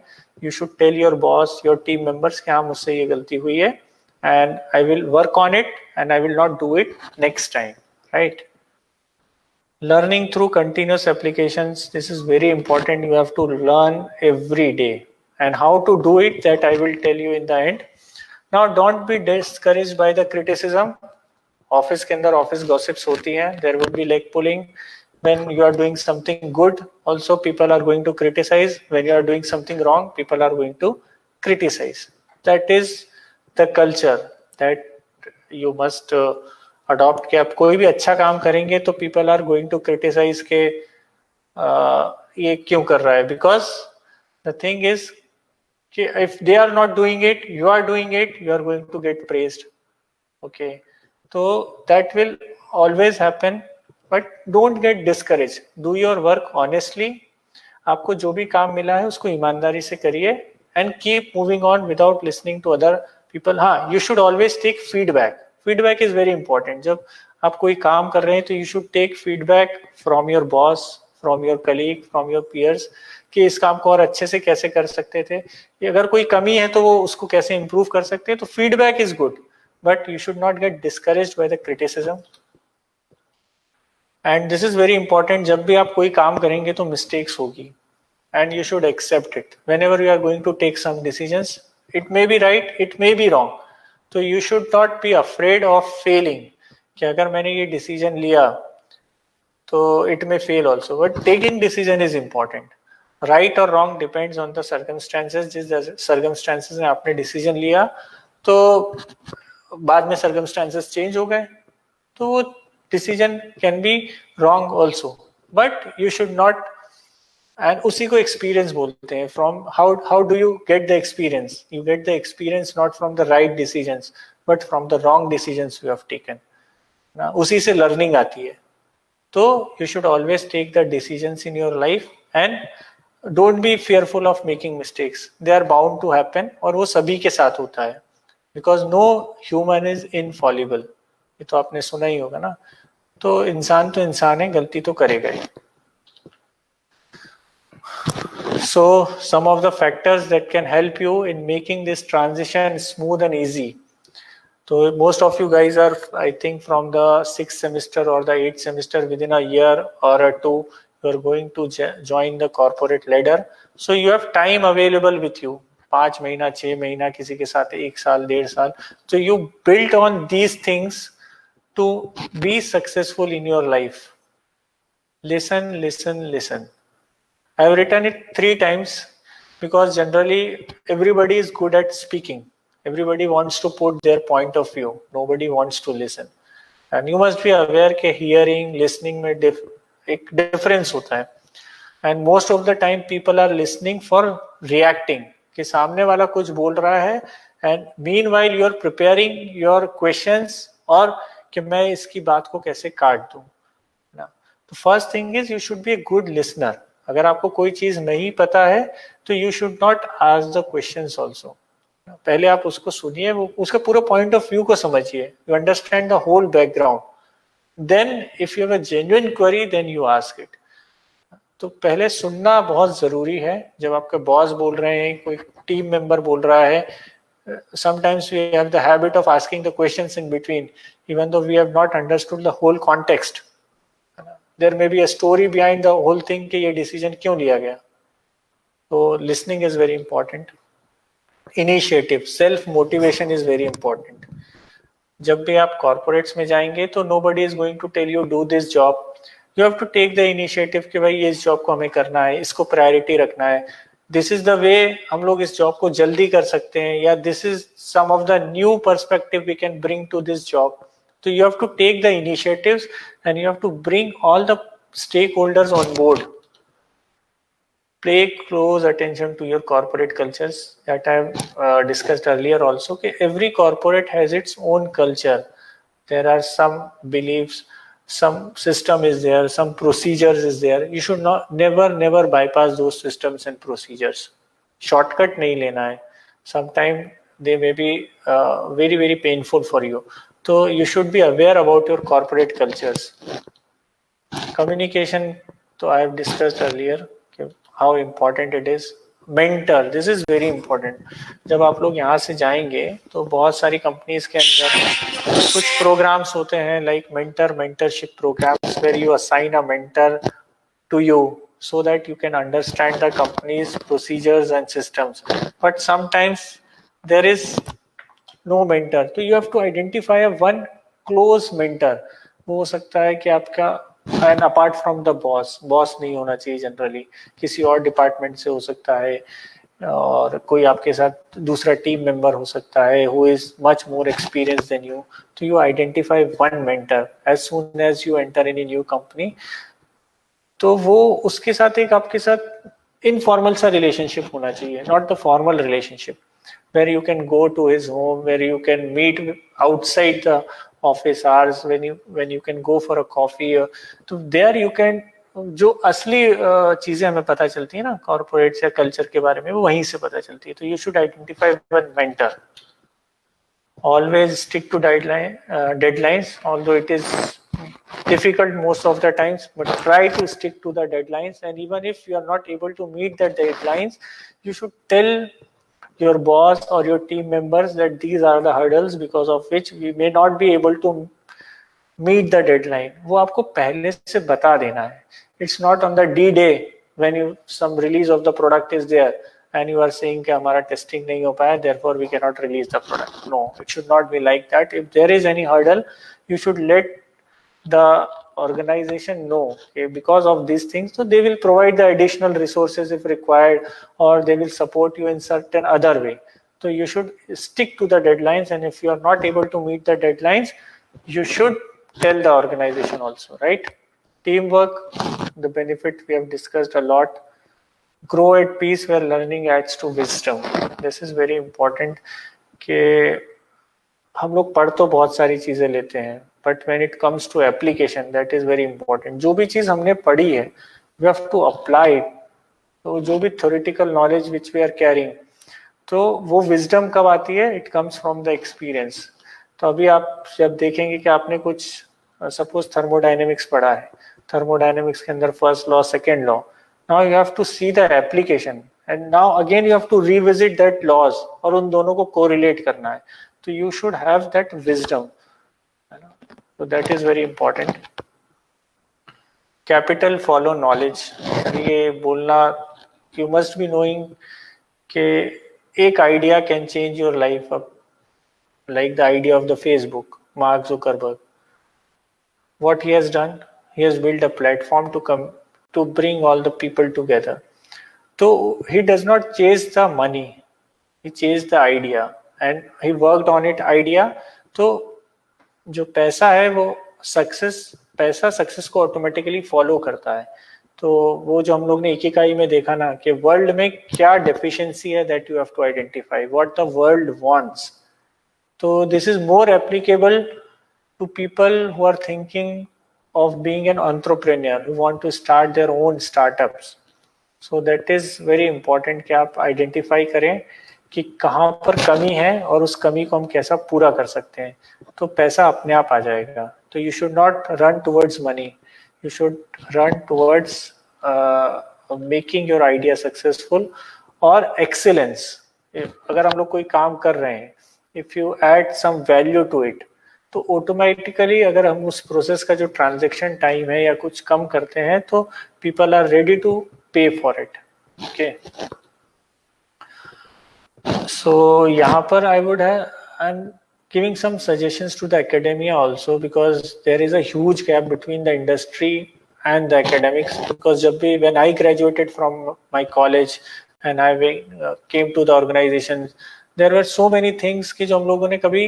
you should tell your boss, your team members कि हाँ मुझसे ये गलती हुई है and I will work on it and I will not do it next time, right? Learning through continuous applications, this is very important. You have to learn every day, and how to do it, that I will tell you in the end. Now don't be discouraged by the criticism. Office के अंदर office gossips होती हैं, there will be leg pulling. When you are doing something good, also people are going to criticize. When you are doing something wrong, people are going to criticize. That is the culture that you must adopt. कि आप कोई भी अच्छा काम करेंगे तो people are going to criticize के ये क्यों कर रहा है, because the thing is कि if they are not doing it, you are doing it, you are going to get praised. Okay, so that will always happen, but don't get discouraged. Do your work honestly. आपको जो भी काम मिला है उसको ईमानदारी से करिए and keep moving on without listening to other people. हाँ, you should always take feedback. Feedback is very important. जब आप कोई काम कर रहे हैं तो you should take feedback from your boss, from your colleague, from your peers कि इस काम को और अच्छे से कैसे कर सकते थे, अगर कोई कमी है तो वो उसको कैसे improve कर सकते हैं. तो feedback is good, but you should not get discouraged by the criticism. And this is very important. जब भी आप कोई काम करेंगे तो mistakes होगी, and you should accept it. Whenever you are going to take some decisions, it may be right, it may be wrong. So you should not be afraid of failing. कि अगर मैंने ये decision लिया तो it may fail also. But taking decision is important. Right or wrong depends on the circumstances. जिस circumstances में आपने decision लिया तो बाद में circumstances change हो गए तो वो decision can be wrong also. But you should not. And उसी को experience बोलते हैं. From how do you get the experience? You get the experience not from the right decisions, but from the wrong decisions you have taken. ना उसी से learning आती है. तो you should always take the decisions in your life and don't be fearful of making mistakes. They are bound to happen और वो सभी के साथ होता है. Because no human is infallible. ये तो आपने सुना ही होगा ना. तो इंसान है, गलती तो करेगा ही. So some of the factors that can help you in making this transition smooth and easy. So most of you guys are, I think, from the 6th semester or the 8th semester, within a year or two, you are going to join the corporate ladder. So you have time available with you. 5 महीना, 6 महीना, किसी के साथ 1 साल, 1.5 साल. So you built on these things to be successful in your life. Listen, listen, listen. I have written it 3 times because generally everybody is good at speaking. Everybody wants to put their point of view. Nobody wants to listen. And you must be aware कि hearing, listening में एक difference होता है. And most of the time people are listening for reacting. कि सामने वाला कुछ बोल रहा है and meanwhile you are preparing your questions और कि मैं इसकी बात को कैसे काट दूं. The first thing is you should be a good listener. अगर आपको कोई चीज नहीं पता है तो you should not ask the questions also. पहले आप उसको सुनिए, वो उसका पूरा point of view को समझिए. You understand the whole background. Then if you have a genuine query, then you ask it. तो पहले सुनना बहुत जरूरी है. जब आपके बॉस बोल रहे हैं, कोई टीम मेंबर बोल रहा है, sometimes we have the habit of asking the questions in between, even though we have not understood the whole context. There may be a story behind the whole thing कि ये decision क्यों लिया गया. So listening is very important. Initiative, self motivation is very important. जब भी आप corporates में जाएंगे तो nobody is going to tell you do this job. You have to take the initiative कि भाई ये इस job को हमें करना है, इसको priority रखना है. This is the way हम लोग इस job को जल्दी कर सकते हैं, या this is some of the new perspective we can bring to this job. So you have to take the initiatives and you have to bring all the stakeholders on board. Pay close attention to your corporate cultures that I have discussed earlier also. Every corporate has its own culture. There are some beliefs, some system is there, some procedures is there. You should not never bypass those systems and procedures. Shortcut नहीं लेना है. Sometimes they may be very painful for you. So you should be aware about your corporate cultures. Communication, so I have discussed earlier how important it is. Mentor, this is very important. जब आप लोग यहाँ से जाएंगे तो बहुत सारी companies के अंदर कुछ प्रोग्राम्स होते हैं like mentorship programs where you assign a mentor to you so that you can understand the company's procedures and systems. But sometimes there is no mentor, so you have to identify a one close mentor. वो हो सकता है कि आपका and apart from the boss नहीं होना चाहिए generally, किसी और डिपार्टमेंट से हो सकता है और कोई आपके साथ दूसरा टीम मेंबर हो सकता है who is much more experienced than you. So you identify one mentor as soon as you enter in a new company. तो वो उसके साथ एक आपके साथ इनफॉर्मल सा रिलेशनशिप होना चाहिए, not the formal relationship where you can go to his home, where you can meet outside the office hours, when you can go for a coffee. तो there you can, जो असली चीजें हमें पता चलती है ना कॉर्पोरेट या कल्चर के बारे में, वो वहीं से पता चलती है. तो you should identify one mentor. Always stick to deadlines, although it is difficult most of the times, but try to stick to the deadlines. And even if you are not able to meet the deadlines, you should tell your boss or your team members that these are the hurdles because of which we may not be able to meet the deadline. वो आपको पहले से बता देना है. It's not on the D-Day when some release of the product is there and you are saying कि हमारा testing नहीं हो पाया, therefore we cannot release the product. No, it should not be like that. If there is any hurdle, you should let the organization know, okay, because of these things, so they will provide the additional resources if required, or they will support you in certain other way. So you should stick to the deadlines, and if you are not able to meet the deadlines, you should tell the organization also, right? Teamwork, the benefit we have discussed a lot. Grow at peace where learning adds to wisdom. This is very important कि हम लोग पढ़ तो बहुत सारी चीजें लेते हैं, but when it comes to application, that is very important. जो भी चीज हमने पढ़ी है, we have to apply it. तो जो भी theoretical knowledge which we are carrying, तो वो wisdom कब आती है? It comes from the experience. तो अभी आप जब देखेंगे कि आपने कुछ suppose thermodynamics पढ़ा है, thermodynamics के अंदर first law, second law. Now you have to see the application, and now again you have to revisit that laws और उन दोनों को correlate करना है. So you should have that wisdom. So that is very important. Capital follow knowledge. ये बोलना, you must be knowing कि एक idea can change your life up, like the idea of the Facebook, Mark Zuckerberg. What he has done, he has built a platform to bring all the people together. So he does not chase the money, he chased the idea and he worked on it idea. तो जो पैसा है वो पैसा success को automatically follow करता है. तो वो जो हम लोग ने इकिगाई में देखा ना कि वर्ल्ड में क्या डेफिशिएंसी है, that you have to identify what the world wants. तो this is more applicable to people who are thinking of being an entrepreneur, who want to start their own startups. So that is very important कि आप identify करें कि कहाँ पर कमी है और उस कमी को हम कैसा पूरा कर सकते हैं. तो पैसा अपने आप आ जाएगा. तो you should not run towards money, you should run towards making your idea successful और एक्सीलेंस. अगर हम लोग कोई काम कर रहे हैं, if you add some value to it, तो ऑटोमेटिकली अगर हम उस प्रोसेस का जो ट्रांजैक्शन टाइम है या कुछ कम करते हैं, तो पीपल आर रेडी टू पे फॉर इट. ओके, so यहाँ पर I'm giving some suggestions to the academia also, because there is a huge gap between the industry and the academics. Because when I graduated from my college and I came to the organization, there were so many things कि जो हम लोगों ने कभी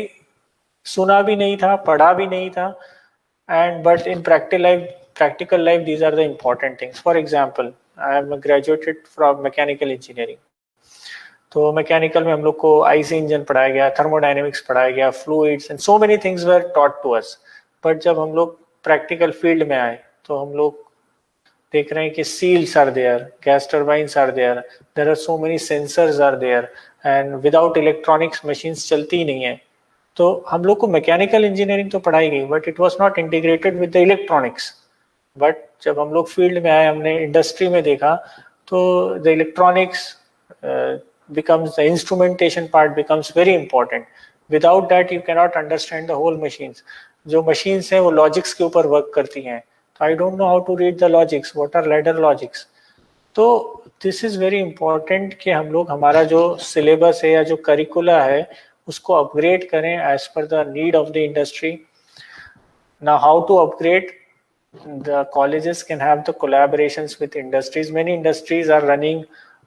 सुना भी नहीं था, पढ़ा भी नहीं था. But in practical life, these are the important things. For example, I am graduated from mechanical engineering. तो मैकेनिकल में हम लोग को आईसी इंजन पढ़ाया गया, थर्मोडायनेमिक्स पढ़ाया गया, fluids and so many things were taught to us. But जब हम लोग प्रैक्टिकल फील्ड में आए तो हम लोग देख रहे हैं कि seals are there, gas turbines are there, there are so many sensors are there, and without electronics machines चलती ही नहीं है. तो हम लोग को मैकेनिकल इंजीनियरिंग तो पढ़ाई गई, but it was not integrated with the electronics. But जब हम लोग फील्ड में आए, हमने इंडस्ट्री में देखा, तो the electronics becomes, the instrumentation part becomes very important. Without that you cannot understand the whole machines. जो machines हैं वो logics के ऊपर work करती हैं. So I don't know how to read the logics. What are ladder logics? तो this is very important कि हम लोग हमारा जो syllabus है या जो curricula है उसको upgrade करें as per the need of the industry. Now how to upgrade? The colleges can have the collaborations with industries. Many industries are running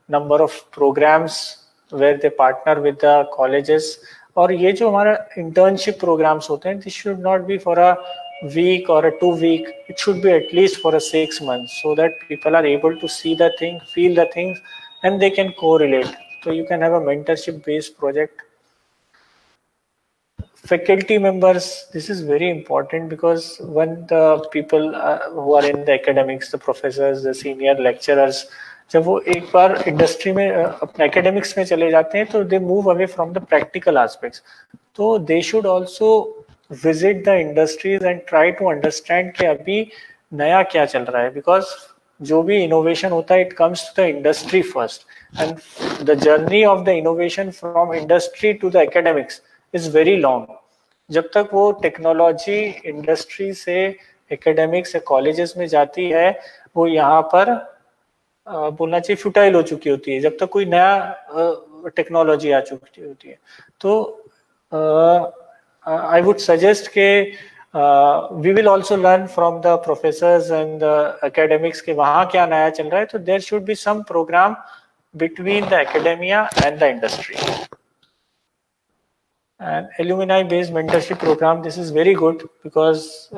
number of programs where they partner with the colleges. और ये जो हमारा internship programs होते हैं, this should not be for a week or a 2 week. It should be at least for a 6 months, so that people are able to see the thing, feel the things, and they can correlate. So you can have a mentorship based project. Faculty members, this is very important, because when the people who are in the academics, the professors, the senior lecturers, जब वो एक बार industry में अपने academics में चले जाते हैं तो they move away from the practical aspects. तो they should also visit the industries and try to understand कि अभी नया क्या चल रहा है, बिकॉज जो भी इनोवेशन होता है it comes to the industry first, and the journey of the innovation from industry to the academics is very long. जब तक वो टेक्नोलॉजी इंडस्ट्री से एकेडमिक्स से कॉलेजेस में जाती है, वो यहाँ पर बोलना चाहिए फ्यूटाइल हो चुकी होती है, जब तक कोई नया टेक्नोलॉजी आ चुकी होती है. तो आई वुड सजेस्ट के we will also learn from the professors and the academics के वहाँ क्या नया चल रहा है. तो there should be some programme between the academia and the industry. And alumni based mentorship program, this is very good, because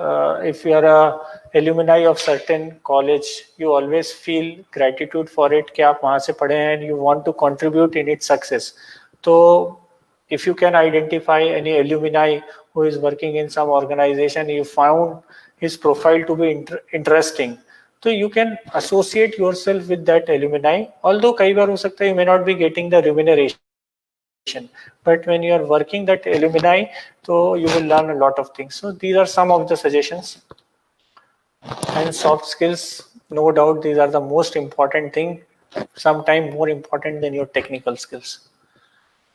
if you are a alumni of certain college, you always feel gratitude for it कि आप वहाँ से पढ़े हैं and you want to contribute in its success. So if you can identify any alumni who is working in some organization, you found his profile to be interesting, so you can associate yourself with that alumni. Although कई बार हो सकता है you may not be getting the remuneration, but when you are working that alumni, so you will learn a lot of things. So these are some of the suggestions. And soft skills, no doubt these are the most important thing, sometimes more important than your technical skills.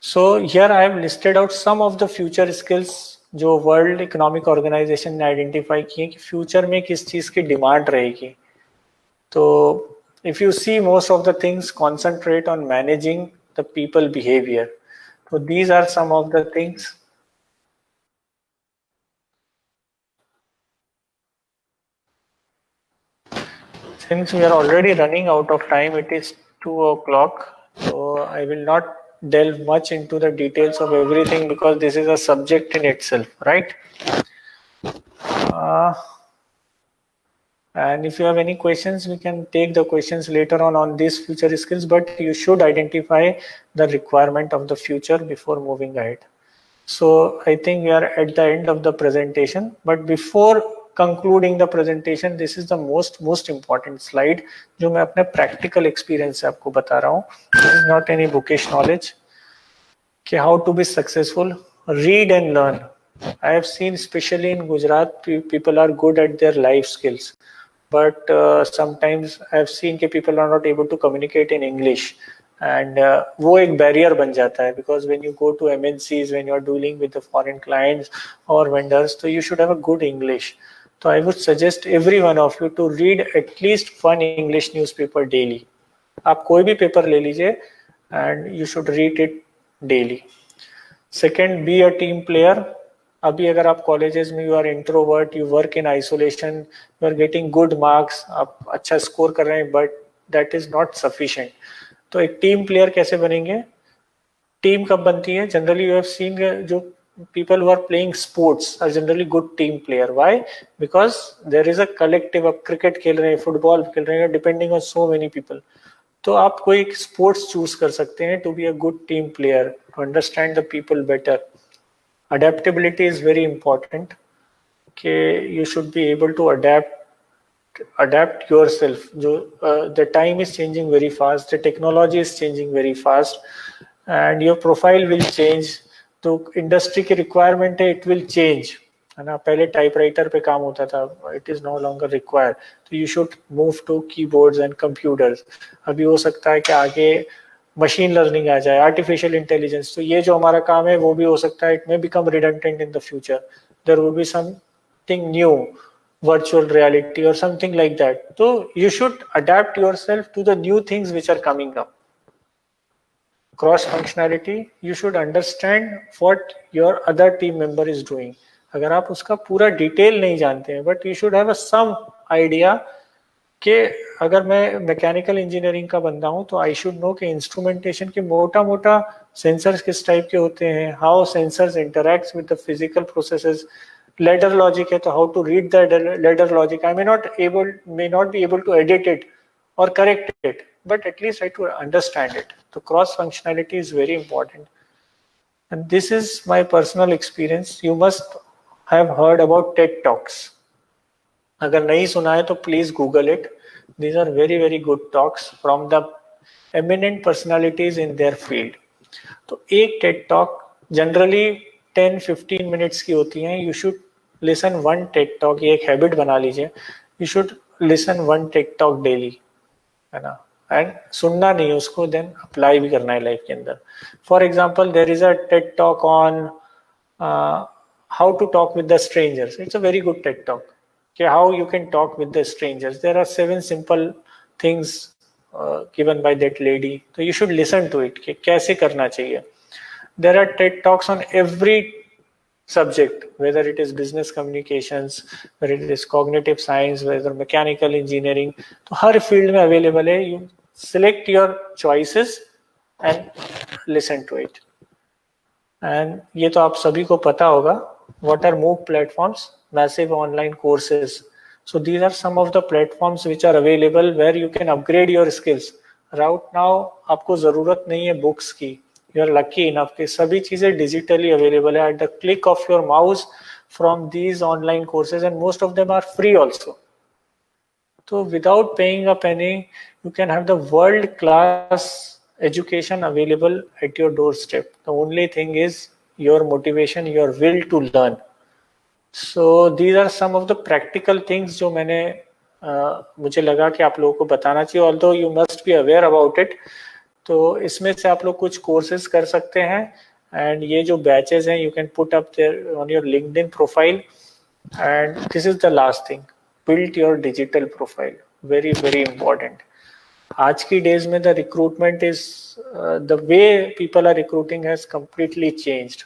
So here I have listed out some of the future skills जो world economic organisation ने identify किए कि future में किस चीज की demand रहेगी. तो if you see, most of the things concentrate on managing the people behavior. So these are some of the things. Since we are already running out of time, it is 2 o'clock, so I will not delve much into the details of everything, because this is a subject in itself, right? And if you have any questions, we can take the questions later on these future skills, but you should identify the requirement of the future before moving ahead. So I think we are at the end of the presentation, but before concluding the presentation, this is the most important slide जो मैं अपने practical experience से आपको बता रहा हूँ. This is not any bookish knowledge. कि how to be successful, read and learn. I have seen, especially in Gujarat, people are good at their life skills, but sometimes I have seen कि people are not able to communicate in English, and वो एक barrier बन जाता है, because when you go to MNCs, when you are dealing with the foreign clients or vendors, so you should have a good English. So I would suggest every one of you to read at least one English newspaper daily. आप कोई भी paper ले लीजिए and you should read it daily. Second, be a team player. अभी अगर आप colleges में you are introvert, you work in isolation, you are getting good marks, आप अच्छा स्कोर कर रहे हैं, but that is not sufficient. तो एक टीम प्लेयर कैसे बनेंगे? टीम कब बनती है? जनरली यू हैव सीन जो people who are playing sports are generally good team player. Why? Because there is a collective. आप क्रिकेट खेल रहे हैं, फुटबॉल खेल रहे हैं, depending on so many people. तो आप कोई स्पोर्ट्स चूज कर सकते हैं to be a good team player, to understand the people better. Adaptability is very important. you should be able to adapt yourself. The time is changing very fast, the technology is changing very fast, and your profile will change. तो industry की requirement है, it will change, है ना. पहले typewriter पे काम होता था, it is no longer required, तो you should move to keyboards and computers. अभी हो सकता है कि आगे मशीन लर्निंग आ जाए, आर्टिफिशियल इंटेलिजेंस, तो ये जो हमारा काम है वो भी हो सकता है, it may become redundant in the future. There will be something new, virtual reality or something like that. So you should adapt yourself to the new things which are coming up. Cross functionality, you should understand what your other team member is doing. अगर आप उसका पूरा detail नहीं जानते हैं, but you should have a some idea कि अगर मैं मैकेनिकल इंजीनियरिंग का बंदा हूं तो आई शुड नो कि इंस्ट्रूमेंटेशन के मोटा मोटा सेंसर्स किस टाइप के होते हैं, how sensors interacts with the physical processes. ladder logic है तो how to read the ladder logic. I may not be able to edit it or correct it, but at least I to understand it. So cross functionality is very important, and this is my personal experience. You must have heard about TED Talks. अगर नहीं सुना है तो please Google it. These are very very good talks from the eminent personalities in their field. तो एक TED Talk generally 10-15 minutes की होती हैं. You should listen one TED Talk. ये एक हैबिट बना लीजिए. You should listen one TED Talk daily, है ना. एंड सुनना नहीं उसको, देन अप्लाई भी करना है लाइफ के अंदर. For example, there is a TED talk on how to talk with the strangers. It's a very good TED talk कि how you can talk with the strangers. There are 7 simple things given by that lady. तो you should listen to it कि कैसे करना चाहिए. There are TED talks on every subject, whether it is business communications, whether it is cognitive science, whether mechanical engineering. तो हर field में available है. You select your choices and listen to it. And ये तो आप सभी को पता होगा. What are MOOC platforms? Massive online courses. So these are some of the platforms which are available where you can upgrade your skills. Right now आपको जरूरत नहीं है बुक्स की. You are lucky enough कि सभी चीजें digitally available है at the click of your mouse from these online courses, and most of them are free also. So without paying a penny, you can have the world class education available at your doorstep. The only thing is your motivation, your will to learn. So these are some of the practical things जो मैंने मुझे लगा कि आप लोगों को बताना चाहिए. Although you must be aware about it. तो इसमें से आप लोग कुछ कोर्सेज कर सकते हैं, एंड ये जो बैचेस हैं you can put up there on your LinkedIn profile. And this is the last thing, build your digital profile. Very very important. आज की डेज में the recruitment is the way people are recruiting has completely changed.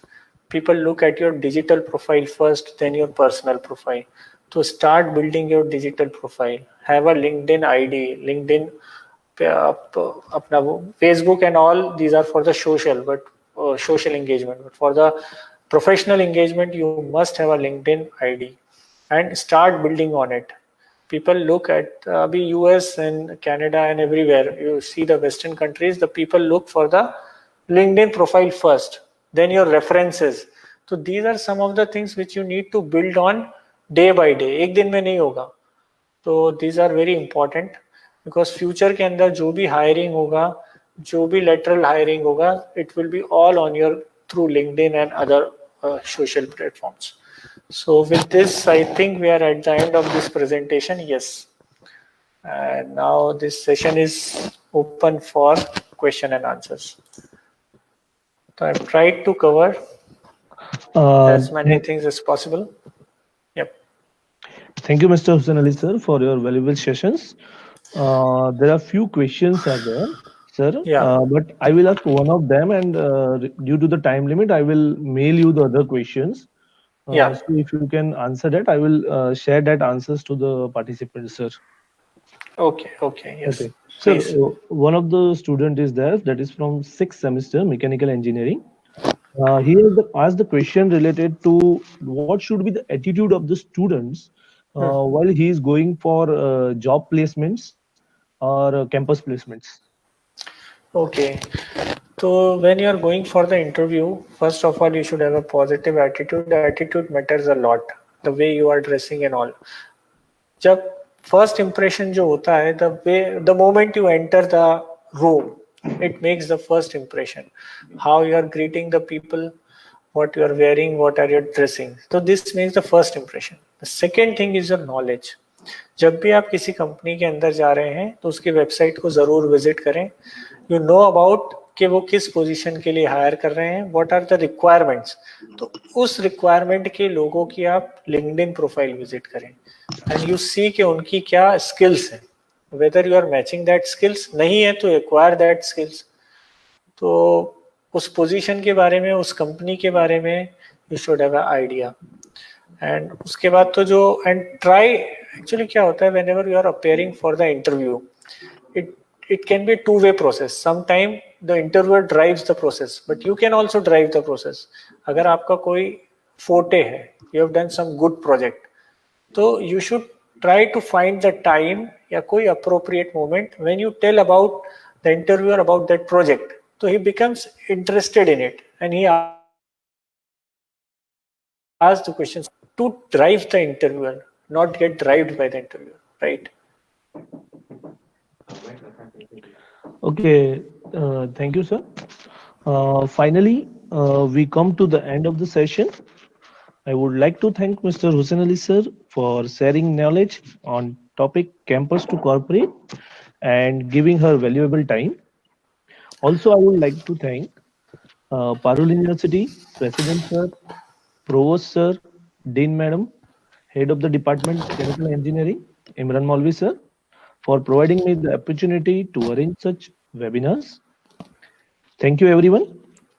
People look at your digital profile first, then your personal profile. तो start building your digital profile. Have a LinkedIn ID. LinkedIn अपना Facebook and all, these are for the social engagement, but for the professional engagement you must have a LinkedIn ID and start building on it. People look at abhi US and Canada and everywhere, you see the Western countries, the people look for the LinkedIn profile first, then your references. So these are some of the things which you need to build on day by day. एक दिन में नहीं होगा. तो these are very important. Because future के अंदर जो भी हायरिंग होगा, जो भी लेटरल हायरिंग होगा, it will be all on your through LinkedIn and other social platforms. So with this I think we are at the end of this presentation. Yes, and now this session is open for question and answers. So I've tried to cover as many things as possible. Yep. Thank you, Mr. Hussain Ali sir, for your valuable sessions. There are few questions are there, sir. Yeah. But I will ask one of them, and due to the time limit, I will mail you the other questions. Yeah. So if you can answer that, I will share that answers to the participants, sir. Okay. Yes. Okay. Sir, one of the student is there, that is from 6th semester mechanical engineering. He has asked the question related to what should be the attitude of the students while he is going for job placements or campus placements. Okay. So when you are going for the interview, first of all, you should have a positive attitude. The attitude matters a lot. the way you are dressing and all. जब first impression जो होता है, the moment you enter the room, it makes the first impression. How you are greeting the people, what you are wearing, what are you dressing. So this makes the first impression. The second thing is your knowledge. जब भी आप किसी company के अंदर जा रहे हैं तो उसकी वेबसाइट को जरूर विजिट करें. यू नो अबाउट कि वो किस पोजीशन के लिए हायर कर रहे हैं, व्हाट आर द रिक्वायरमेंट्स. तो उस रिक्वायरमेंट के लोगों की आप लिंक्डइन प्रोफाइल विजिट करें एंड यू सी कि उनकी क्या स्किल्स हैं, whether you are matching that skills. नहीं है तो एक्वायर दैट स्किल्स. तो उस पोजीशन के बारे में, उस कंपनी के बारे में you should have a idea. And उसके बाद तो जो एंड ट्राई, एक्चुअली क्या होता है, whenever you are appearing for the interview, it can be two-way process. Sometime the interviewer drives the process, but you can also drive the process. अगर आपका कोई forte है, you have done some good project, तो you should try to find the time या कोई appropriate moment when you tell about the interviewer about that project. So he becomes interested in it and he asks the questions to drive the interviewer, not get driven by the interviewer, right? Okay, thank you, sir. Finally, we come to the end of the session. I would like to thank Mr. Hussain Ali sir for sharing knowledge on topic campus to corporate and giving her valuable time. Also, I would like to thank Parul University President sir, Provost sir, Dean Madam, Head of the Department Mechanical Engineering, Imran Malvi sir, for providing me the opportunity to arrange such webinars. Thank you everyone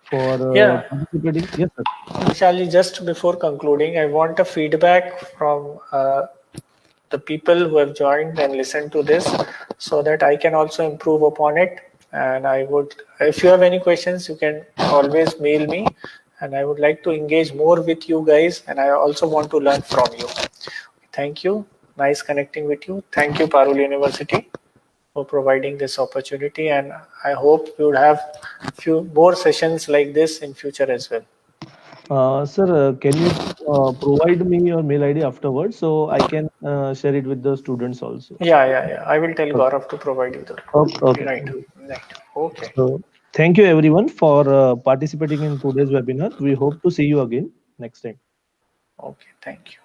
for participating. Yes, sir. Vishali, just before concluding, I want a feedback from the people who have joined and listened to this so that I can also improve upon it. And I would, if you have any questions, you can always mail me. And I would like to engage more with you guys. And I also want to learn from you. Thank you. Nice connecting with you. Thank you, Parul University, for providing this opportunity. And I hope you would have few more sessions like this in future as well. Sir, can you provide me your mail ID afterwards so I can share it with the students also? Yeah. I will tell Gaurav to provide you the. Okay. Right. Okay. So, thank you everyone for participating in today's webinar. We hope to see you again next time. Okay. Thank you.